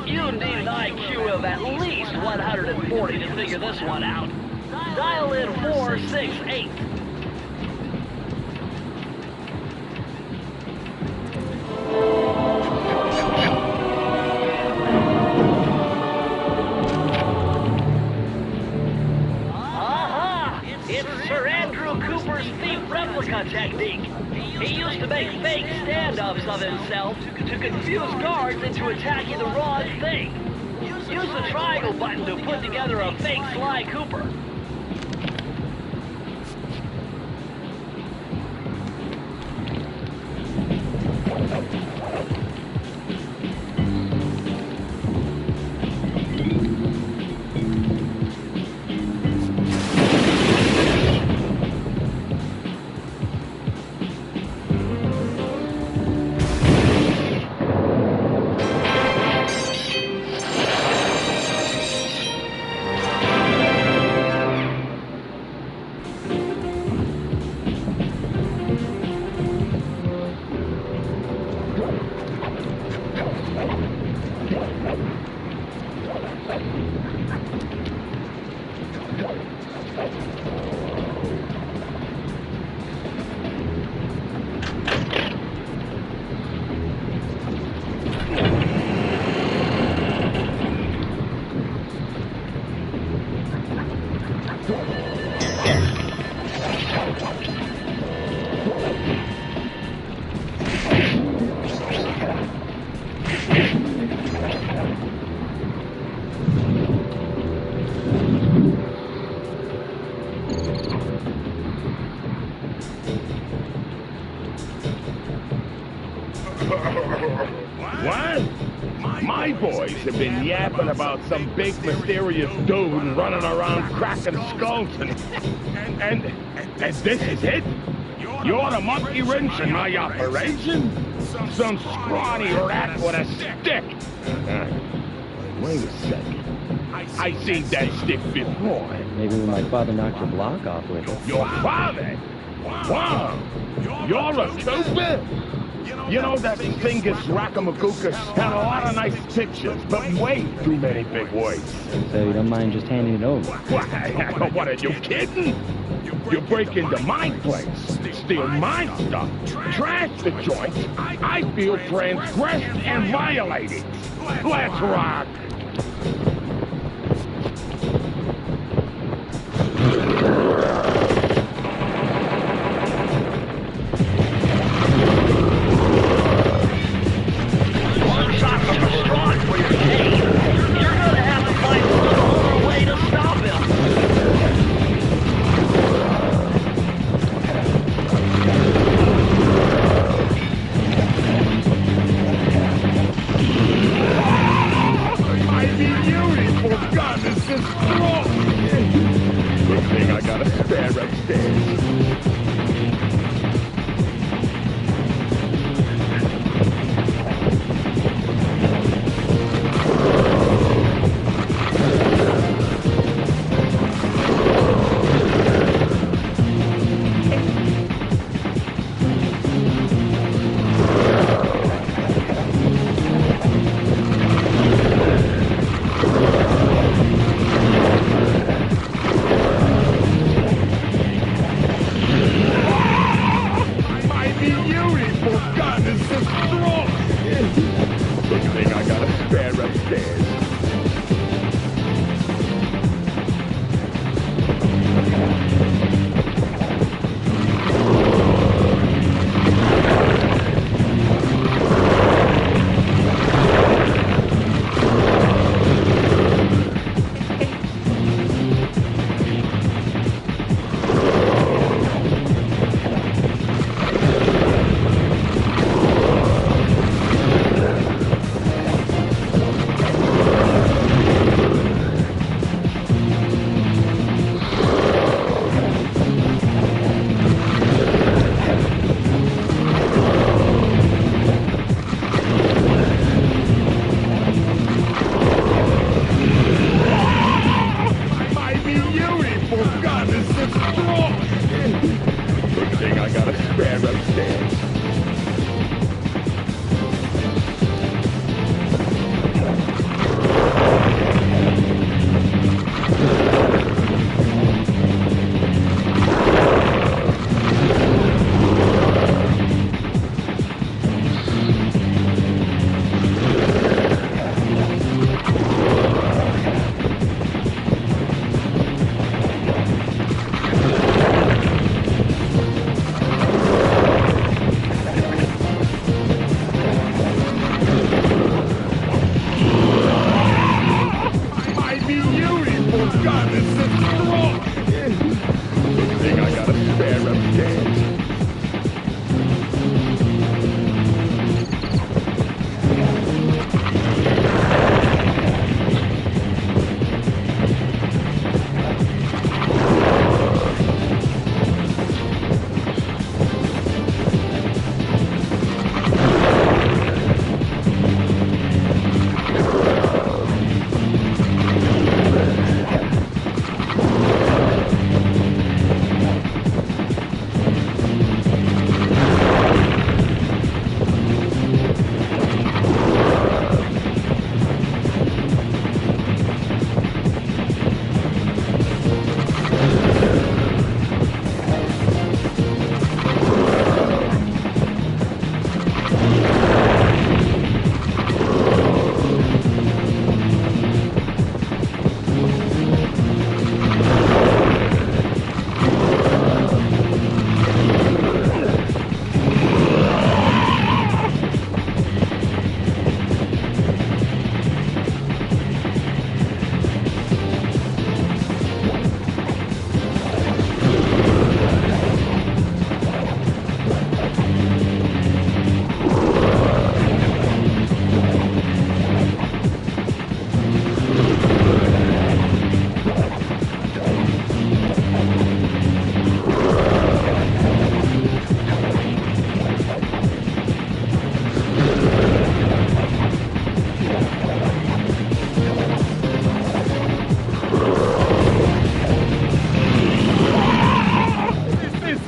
You need an IQ of at least 140 to figure this one out. Dial in 468. It's Sir Andrew Cooper's thief replica technique. He used to make fake stand-ups of himself to confuse guards into attacking the wrong thing. Use the triangle button to put together a fake Sly Cooper. What? My boys have been yapping about some big mysterious dude running around cracking skulls and this is it? You're the monkey wrench in my operation? Some scrawny rat with a stick. Wait a second. I seen that stick before. Maybe when my father knocked your block off with it. Your father? Wow. You're a Cooper? You know, that Theivius Raccoonus had a lot of nice pictures, but way too many big words. So you don't mind just handing it over? What, are you kidding? You break into my place, steal my stuff, trash the joint. I feel transgressed and violated. Let's rock. One shot from the straw for your cane. You're gonna have to find a little beautiful gun is this strong. Good thing I got a spare upstairs.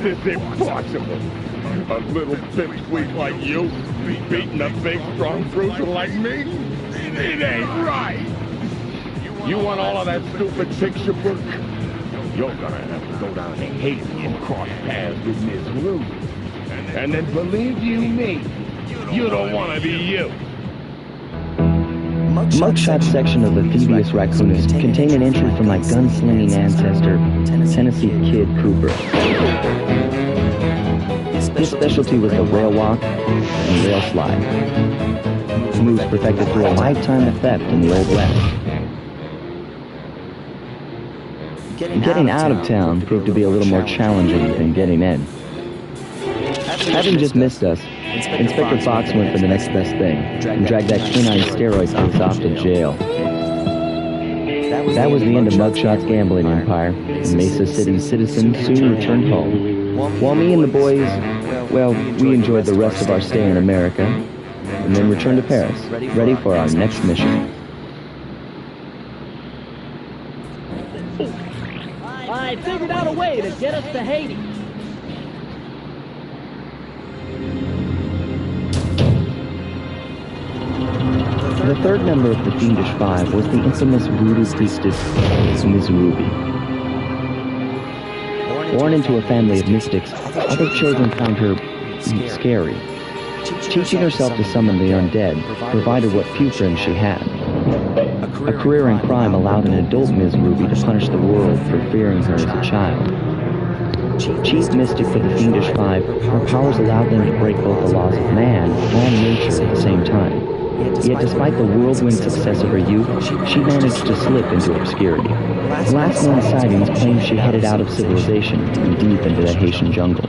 It's impossible. A little pipsqueak like you beating a big, strong bruiser like me? It ain't right. You want all of that stupid picture book? You're gonna have to go down to Haiti and cross paths with Miss Ruth. And then believe you me, you don't want to be you. Mugshot section of the Theivius Raccoonus contain an entry from my gunslinging ancestor, Tennessee Kid Cooper. His specialty was the rail walk and rail slide. Moves perfected through a lifetime of theft in the Old West. Getting out of town proved to be a little more challenging than getting in. Having just missed us, Inspector Fox went for the next best thing and dragged that canine steroid case off to jail. That was the end of Mugshot's gambling empire. Mesa City's citizens soon returned home, while me and the boys, well, we enjoyed the rest of our stay in America, and then returned to Paris, ready for our next mission. I figured out a way to get us to Haiti. The third member of the Fiendish Five was the infamous voodoo priestess, Ms. Ruby. Born into a family of mystics, other children found her scary. Teaching herself to summon the undead provided what few friends she had. A career in crime allowed an adult Ms. Ruby to punish the world for fearing her as a child. Chief mystic for the Fiendish Five, her powers allowed them to break both the laws of man and nature at the same time. Yet despite the whirlwind success of her youth, she managed to slip into obscurity. Last known sightings claim she headed out of civilization and deep into the Haitian jungle.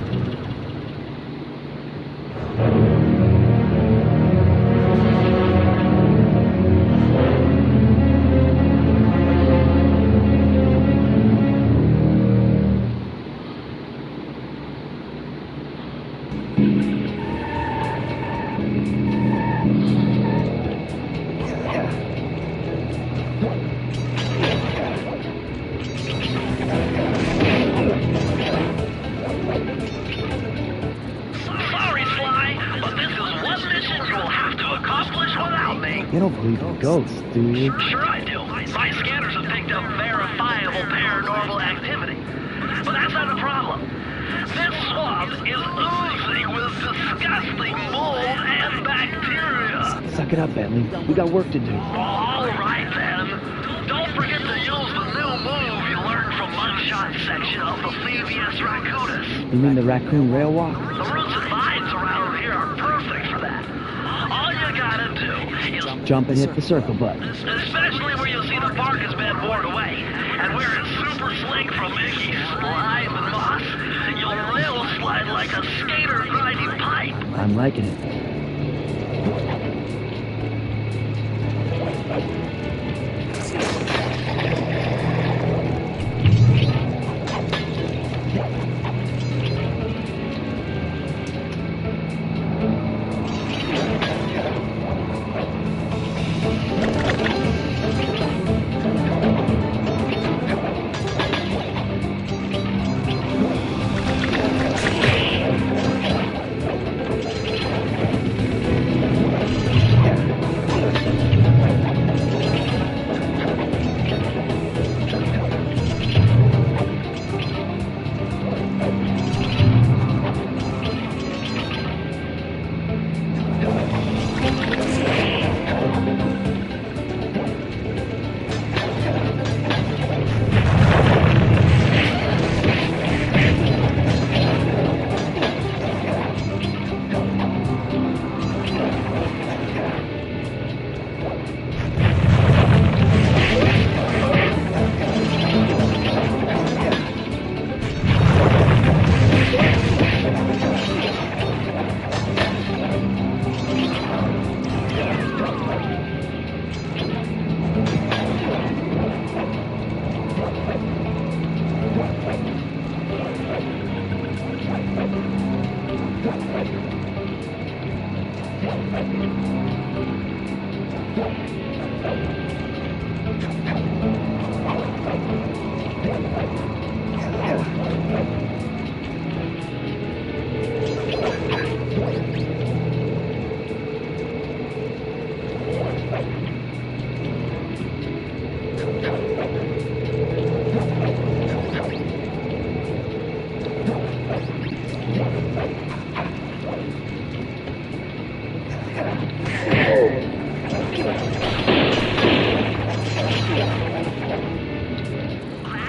You don't believe in ghosts, do you? Sure I do. My scanners have picked up verifiable paranormal activity. But that's not the problem. This swamp is oozing with disgusting mold and bacteria. Suck it up, Bentley. We got work to do. All right, then. Don't forget to use the new move you learned from Mugshot's section of the Theivius Raccoonus. You mean the raccoon rail walk? The roots and vines around here are perfect for that. All you gotta do is Jump and hit the circle button. especially where you see the bark has been worn away, and where it's super slick from icky slime and moss, you'll rail slide like a skater grinding pipe. I'm liking it.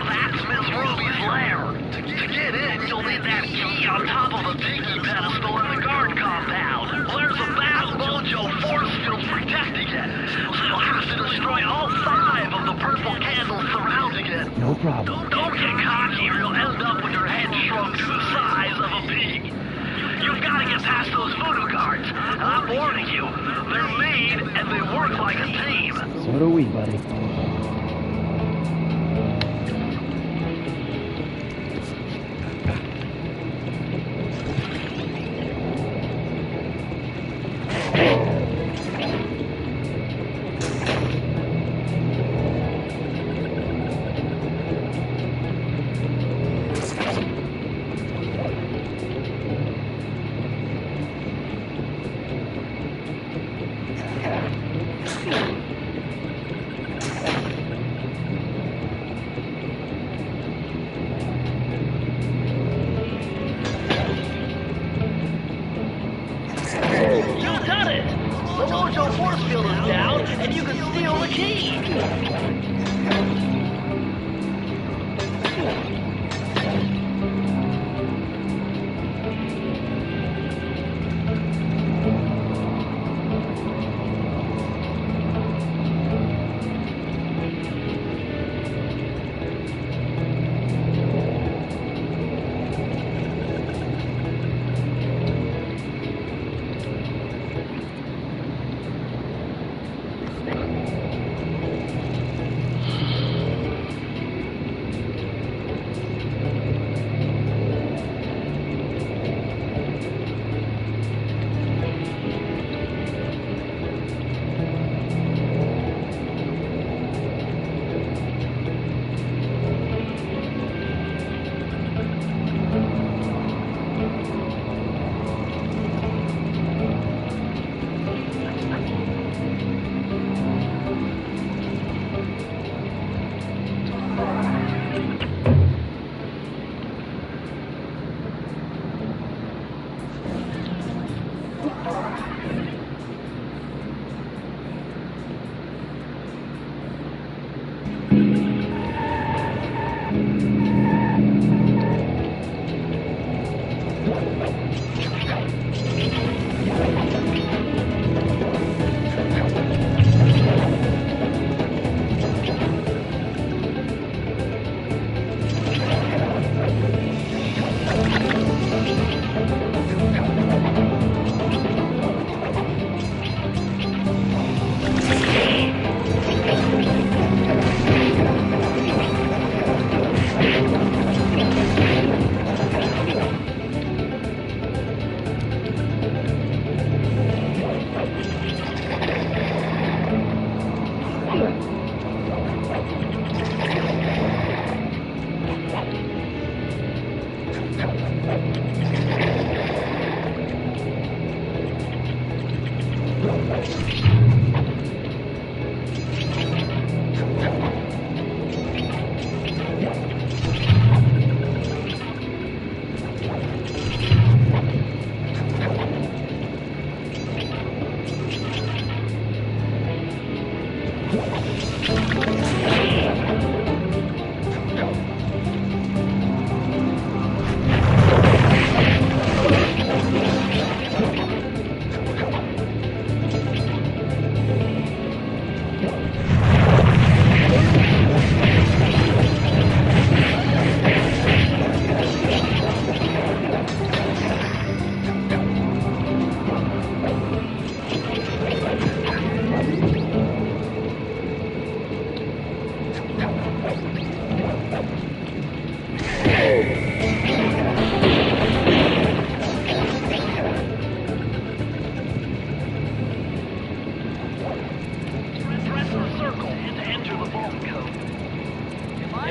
That's Miss Ruby's lair. To get in, you'll need that key on top of the tiki pedestal in the guard compound. There's a vast mojo force field protecting it, so you'll have to destroy all 5 of the purple candles surrounding it. No problem. Don't get cocky or you'll end up with your head shrunk to the size of a pea. You've got to get past those voodoo guards, and I'm warning you, they're mean and they work like a team. So do we, buddy.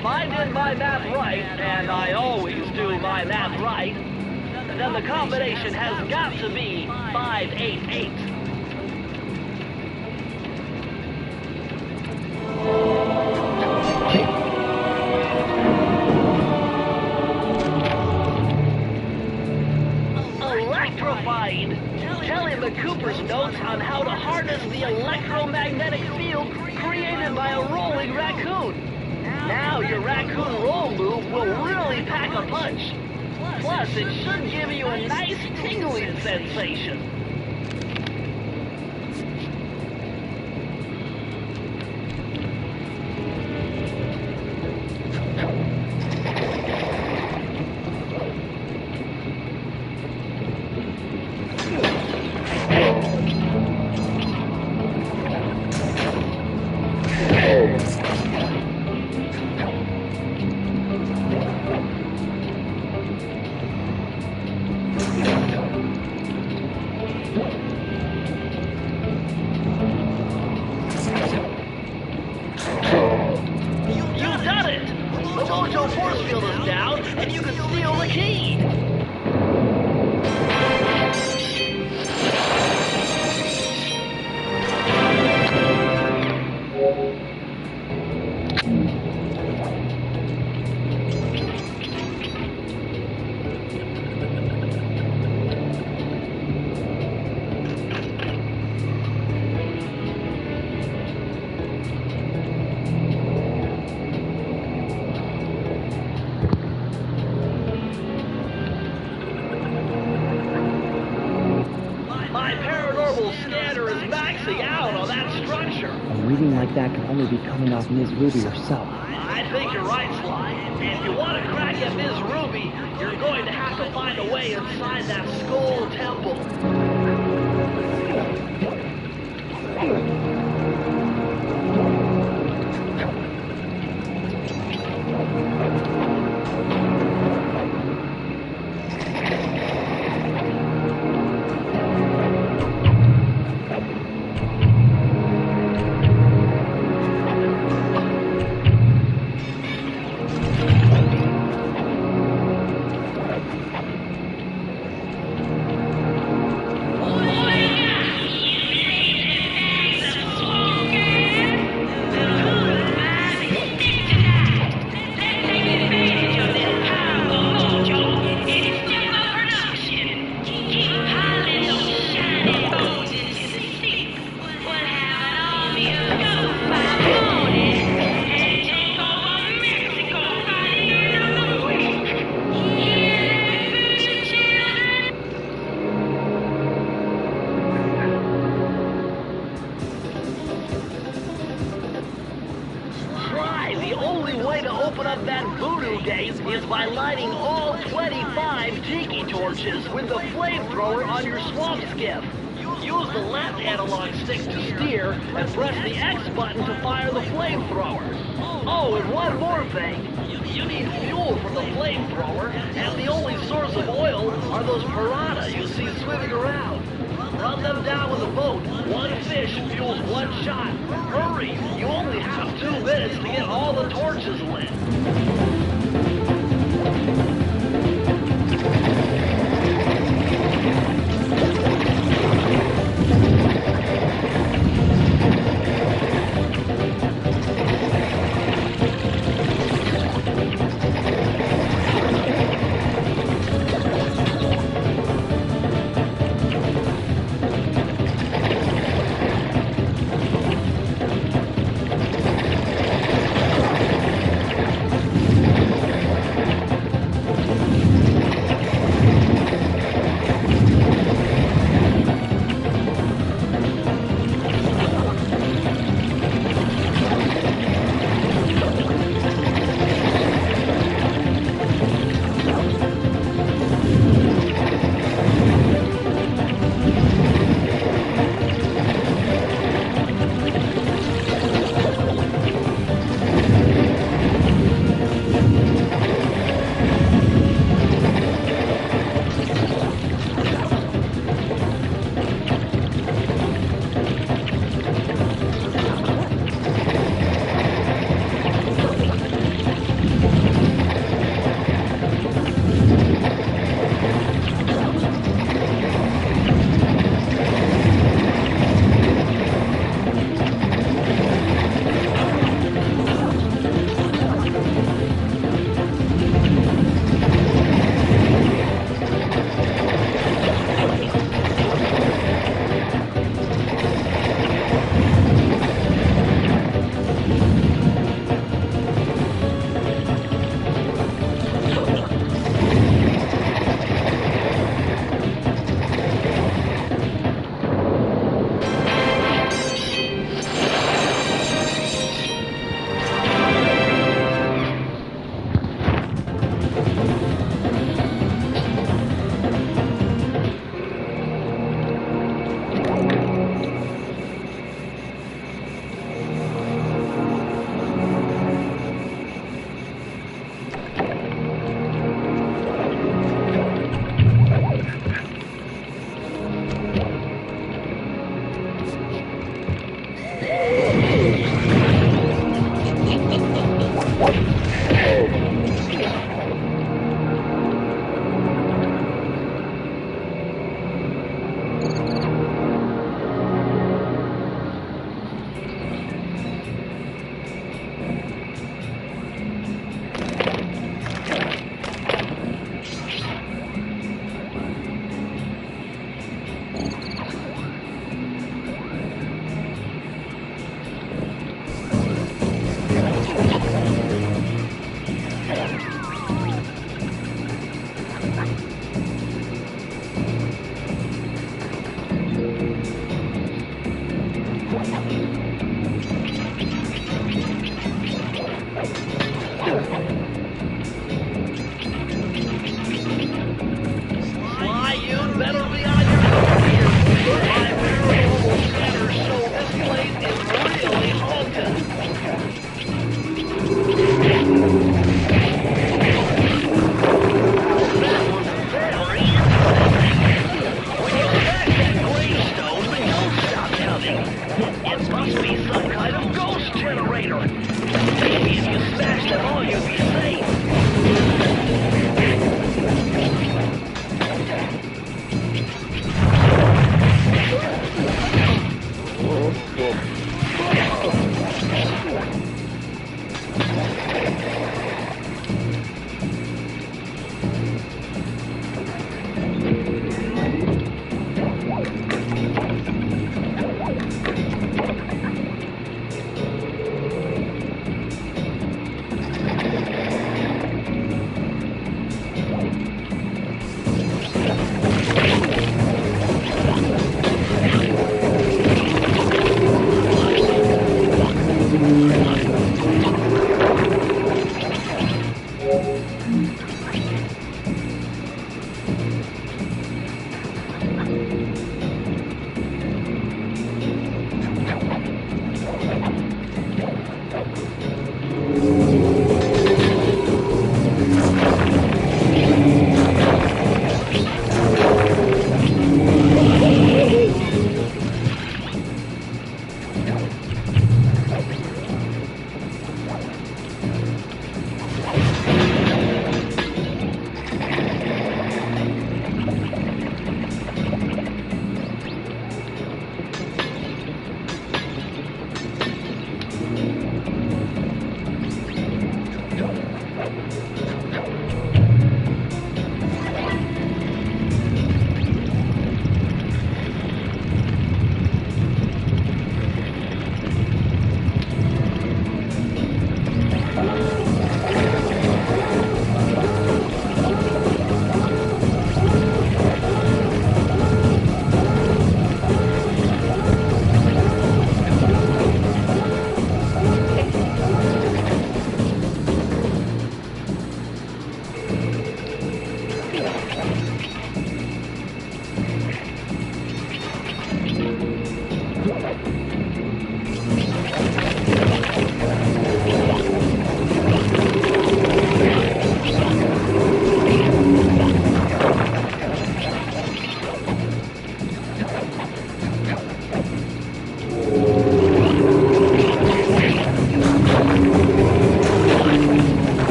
If I did my math right, and I always do my math right, then the combination has got to be 588. Electrified! Telling the Cooper's notes on how to harness the electromagnetic field created by a rolling raccoon. Now your raccoon roll move will really pack a punch. Plus, it should give you a nice tingling sensation. That can only be coming off Ms. Ruby herself. I think you're right, Sly. If you want to crack at Ms. Ruby, you're going to have to find a way inside that skull temple.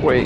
Wait.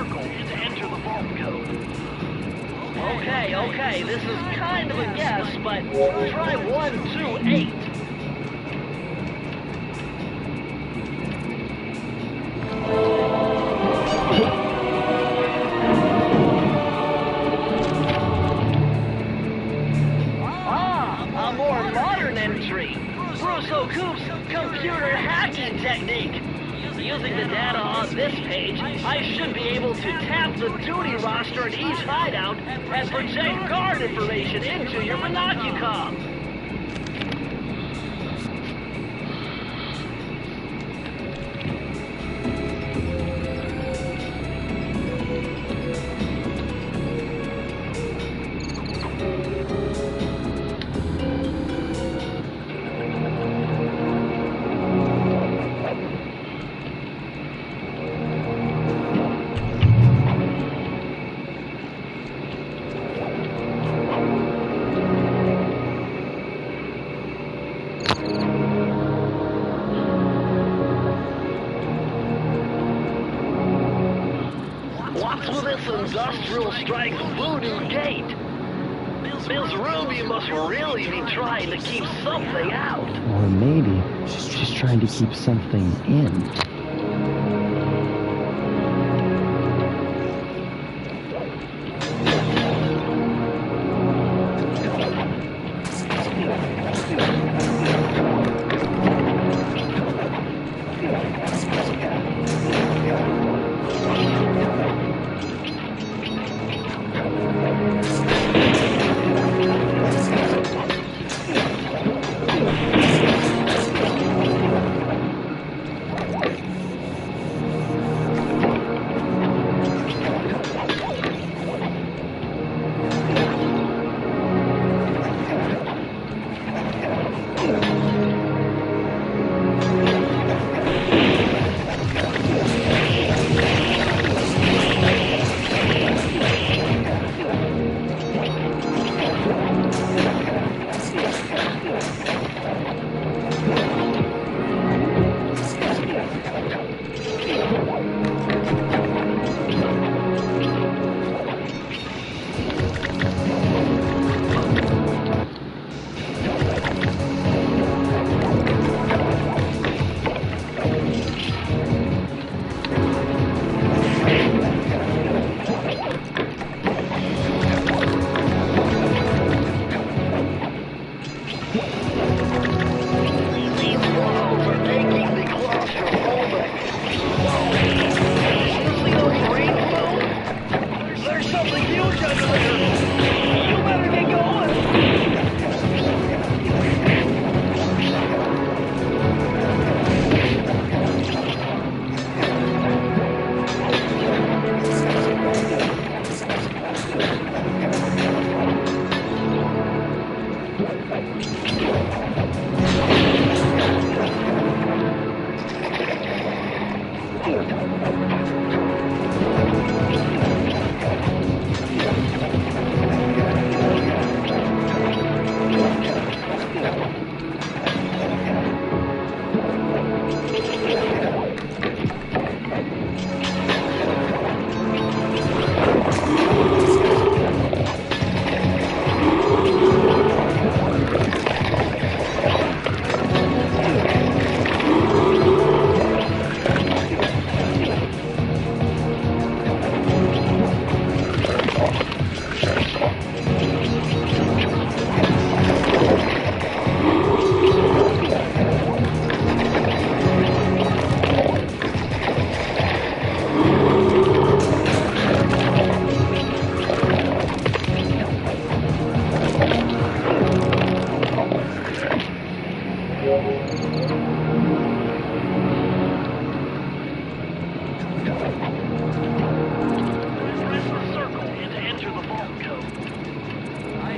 circle to enter the vault code. Okay, this is kind of a guess, but try 128. A more modern entry. Bruce O'Coop's computer hacking technique. Using the data on this page, I should be able to tap the duty roster in each hideout and project guard information into your monocucom. What's with this industrial strike voodoo gate? Miss Ruby must really be trying to keep something out. Or maybe she's trying to keep something in.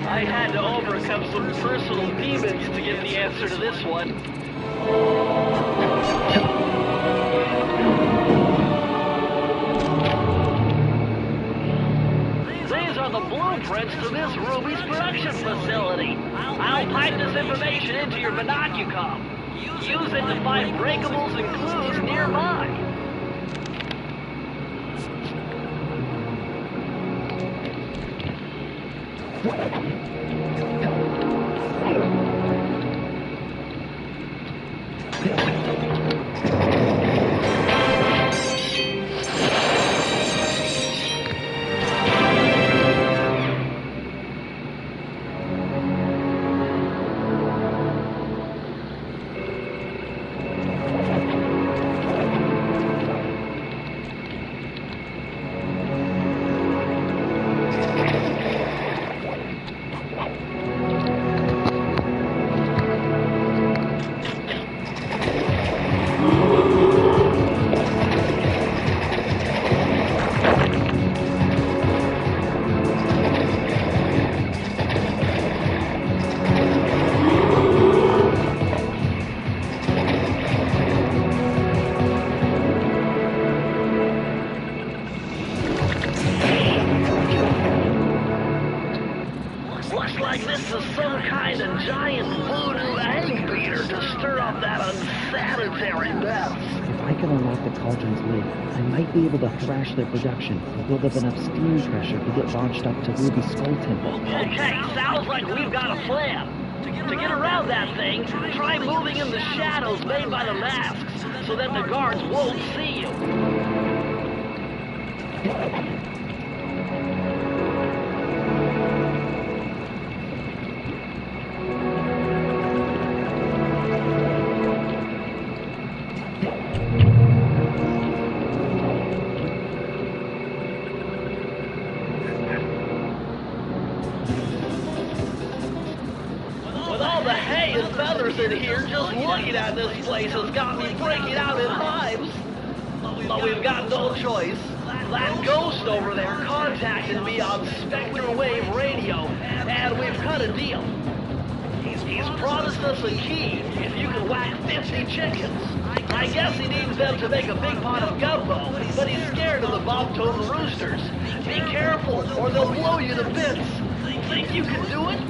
I had to overcome some personal demons to get the answer to this one. These are the blueprints to Miss Ruby's production facility. I'll pipe this information into your monocucom. Use it to find breakables and clues nearby. Looks like this is some kind of giant voodoo egg beater to stir up that unsanitary mess. If I can unlock the cauldron's lid, I might be able to thrash their production and build up enough steam pressure to get launched up to Ruby's Skull Temple. Okay, sounds like we've got a plan. To get around that thing, try moving in the shadows made by the masks so that the guards won't see you. The hay and feathers in here, just looking at this place has got me breaking out in hives. But we've got no choice. That ghost over there contacted me on spectral wave radio, and we've cut a deal. He's promised us a key if you can whack 50 chickens. I guess he needs them to make a big pot of gumbo, but he's scared of the bob-toed roosters. Be careful, or they'll blow you to bits. Think you can do it?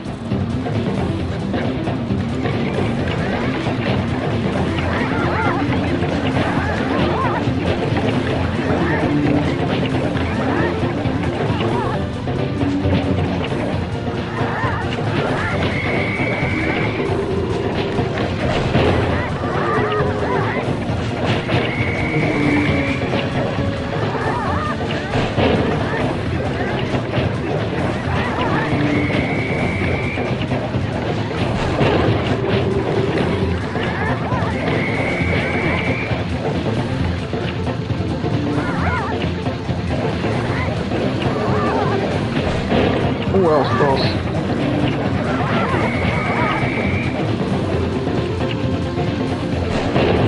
Who else close?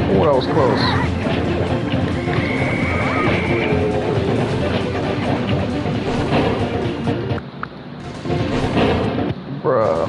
Who else close? Bruh.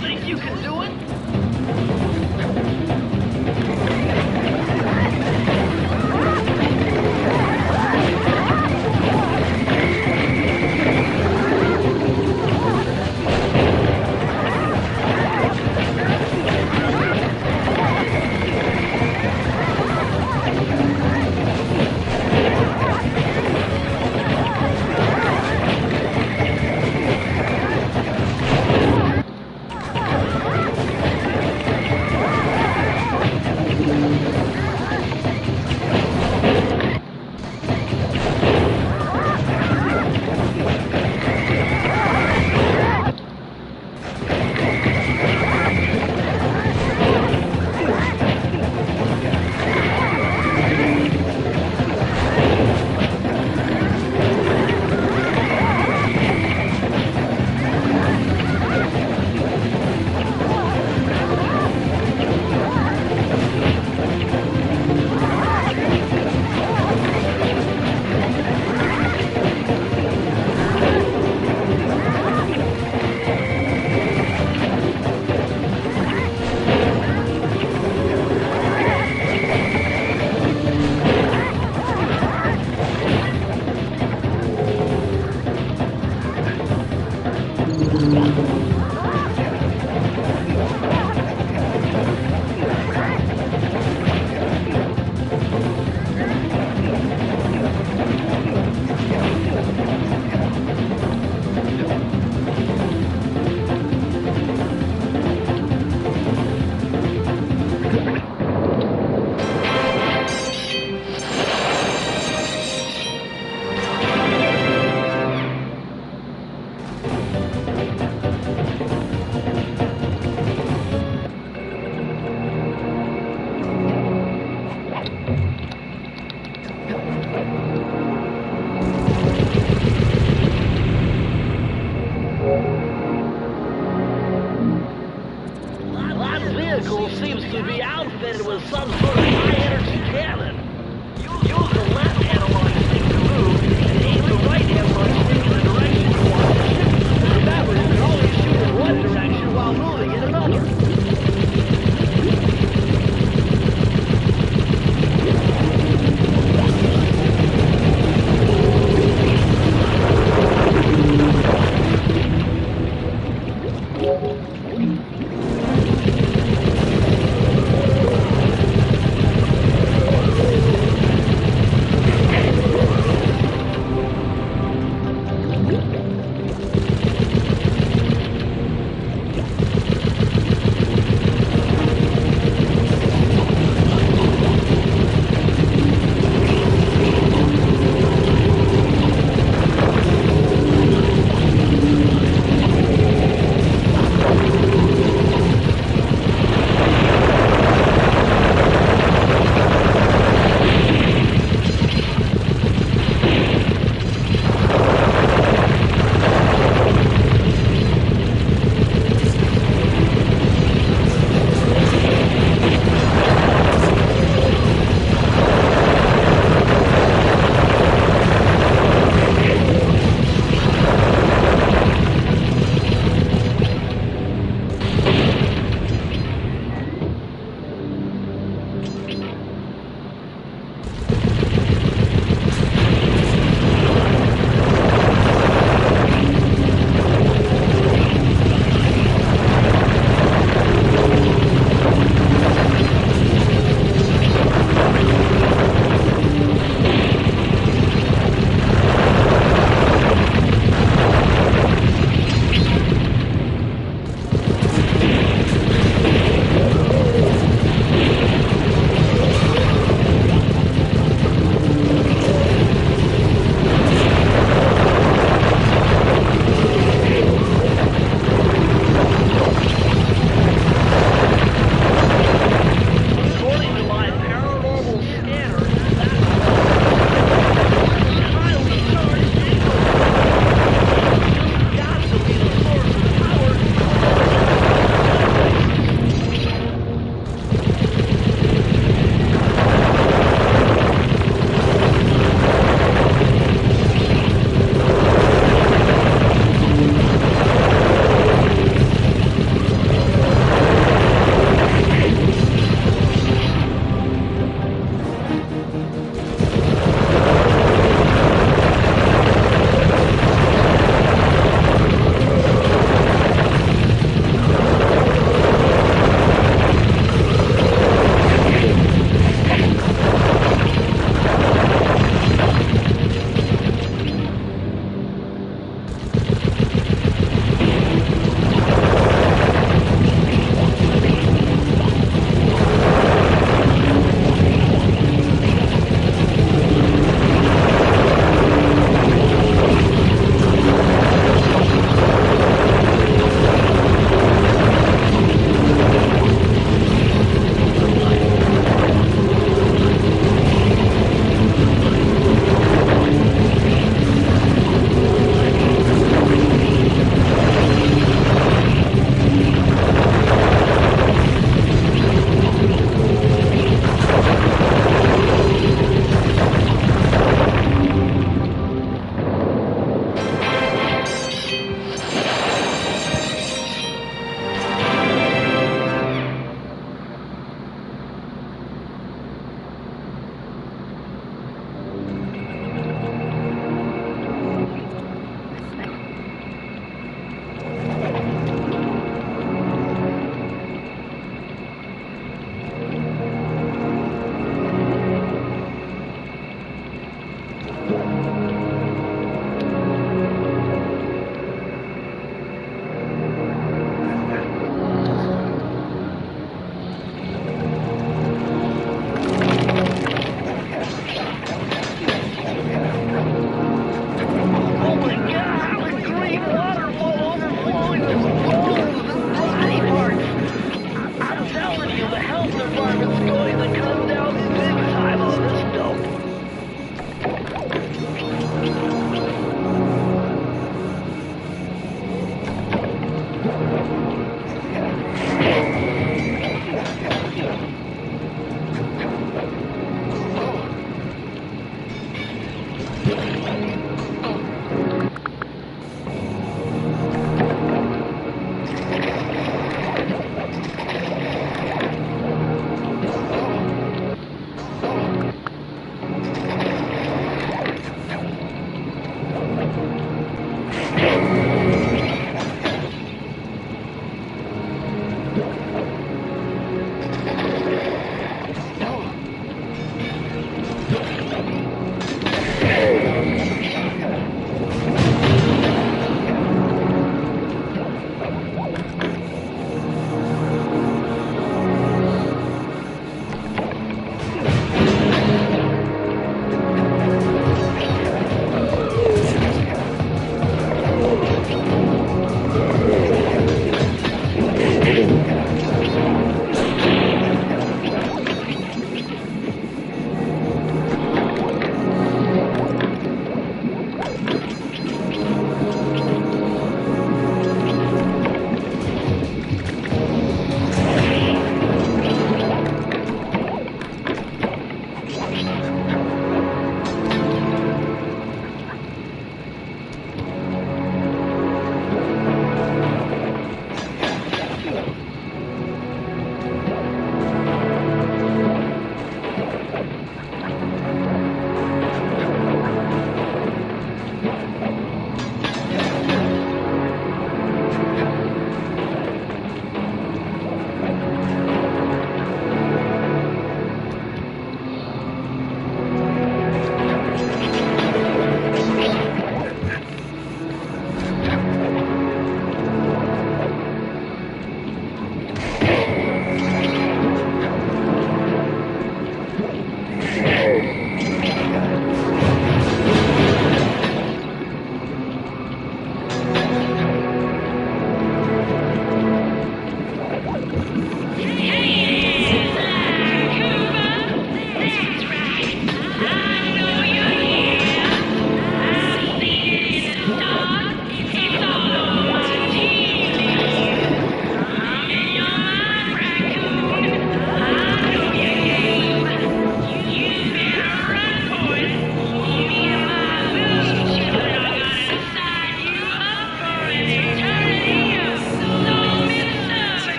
Think you can do it? some sort of high-energy cannon. Use the left analog stick to move, and aim the right analog stick in the direction you want to shoot. Remember, you can only shoot in one direction while moving in another.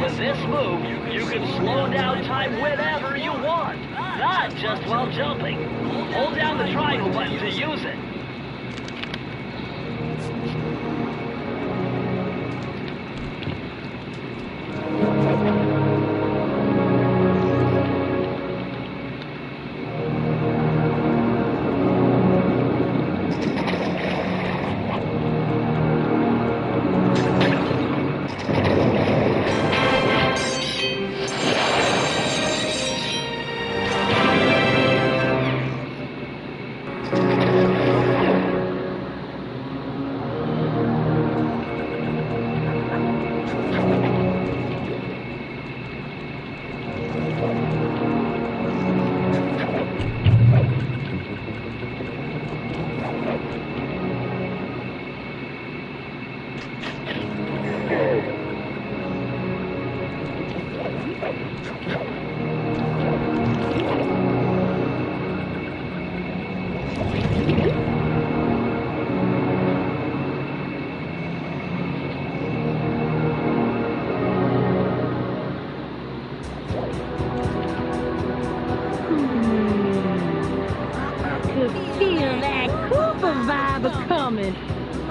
With this move, you can slow down time whenever you want, not just while jumping. Hold down the triangle button to use it.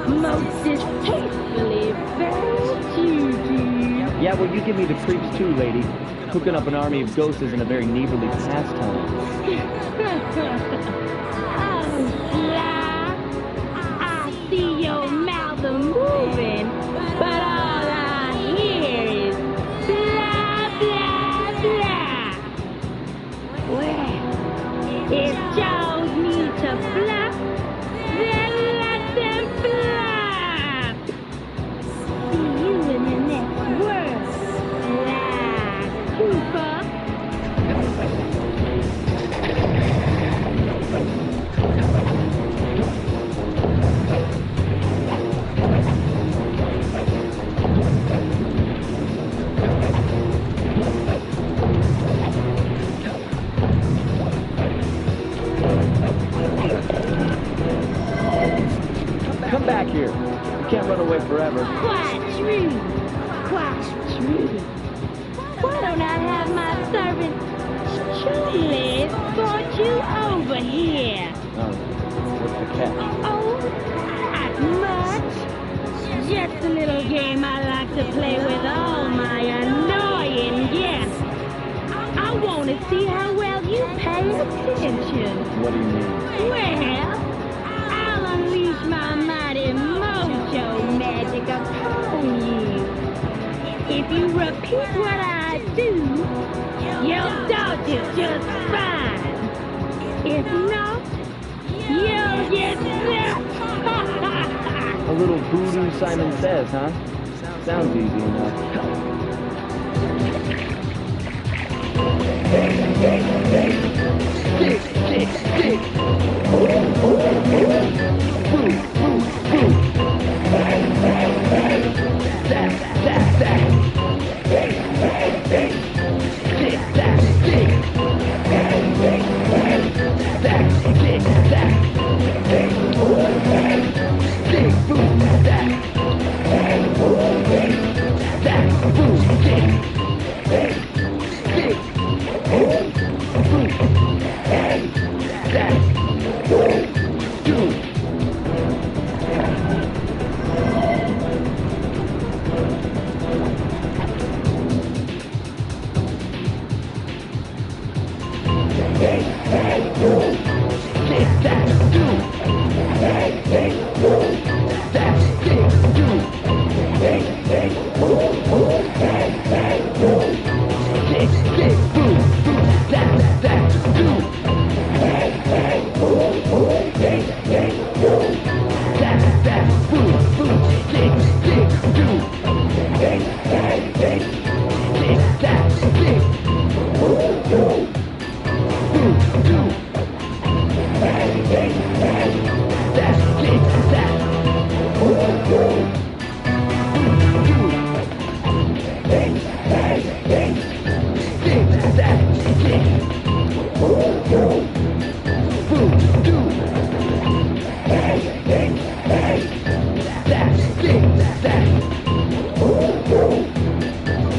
Most distastefully very juicy. Yeah, well, you give me the creeps too, lady. Hooking up an army of ghosts isn't a very neighborly pastime. Oh, Sly, I see your mouth moving, but all I hear is blah, blah, blah. Well, if Jaws need to flop, then let them flop. See you in the next world, Sly Cooper. Come back here. You can't run away forever. Quite true. Quite true. Why don't I have my servant Chumley escort you over here? Oh, what's the catch? Oh, not much. Just a little game I like to play with all my annoying guests. I want to see how well you pay attention. What do you mean? Well, I'll unleash my mighty mojo magic upon you. If you repeat what I do, you'll dodge it just fine. If not, you'll get A little voodoo Simon Says, huh? Sounds easy enough.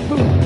Boom.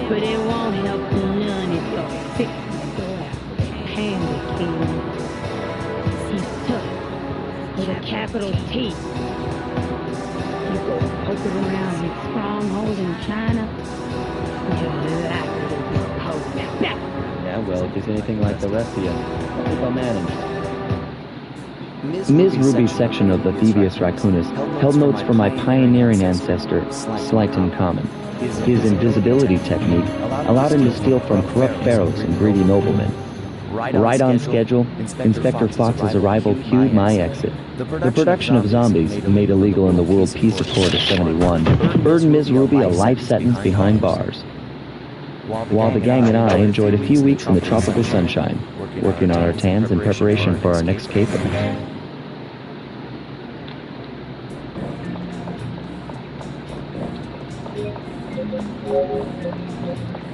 But it won't help none if you're fixing to go after the Panda King. He's tough, with a capital T. You go poking around his stronghold in China, you're likely to be poked back. Yeah, well, if he's anything like the rest of you, I think I'll manage. Ms. Ruby's section of the Theivius Raccoonus held notes from my pioneering ancestor, Slyton Common. His invisibility technique allowed him to steal from corrupt pharaohs and greedy noblemen. Right on schedule, Inspector Fox's arrival cued my exit. The production of zombies, made illegal in the World Peace Accord of '71, earned Ms. Ruby a life sentence behind bars. While the gang and I enjoyed a few weeks in the tropical sunshine, working on our tans in preparation for our next caper.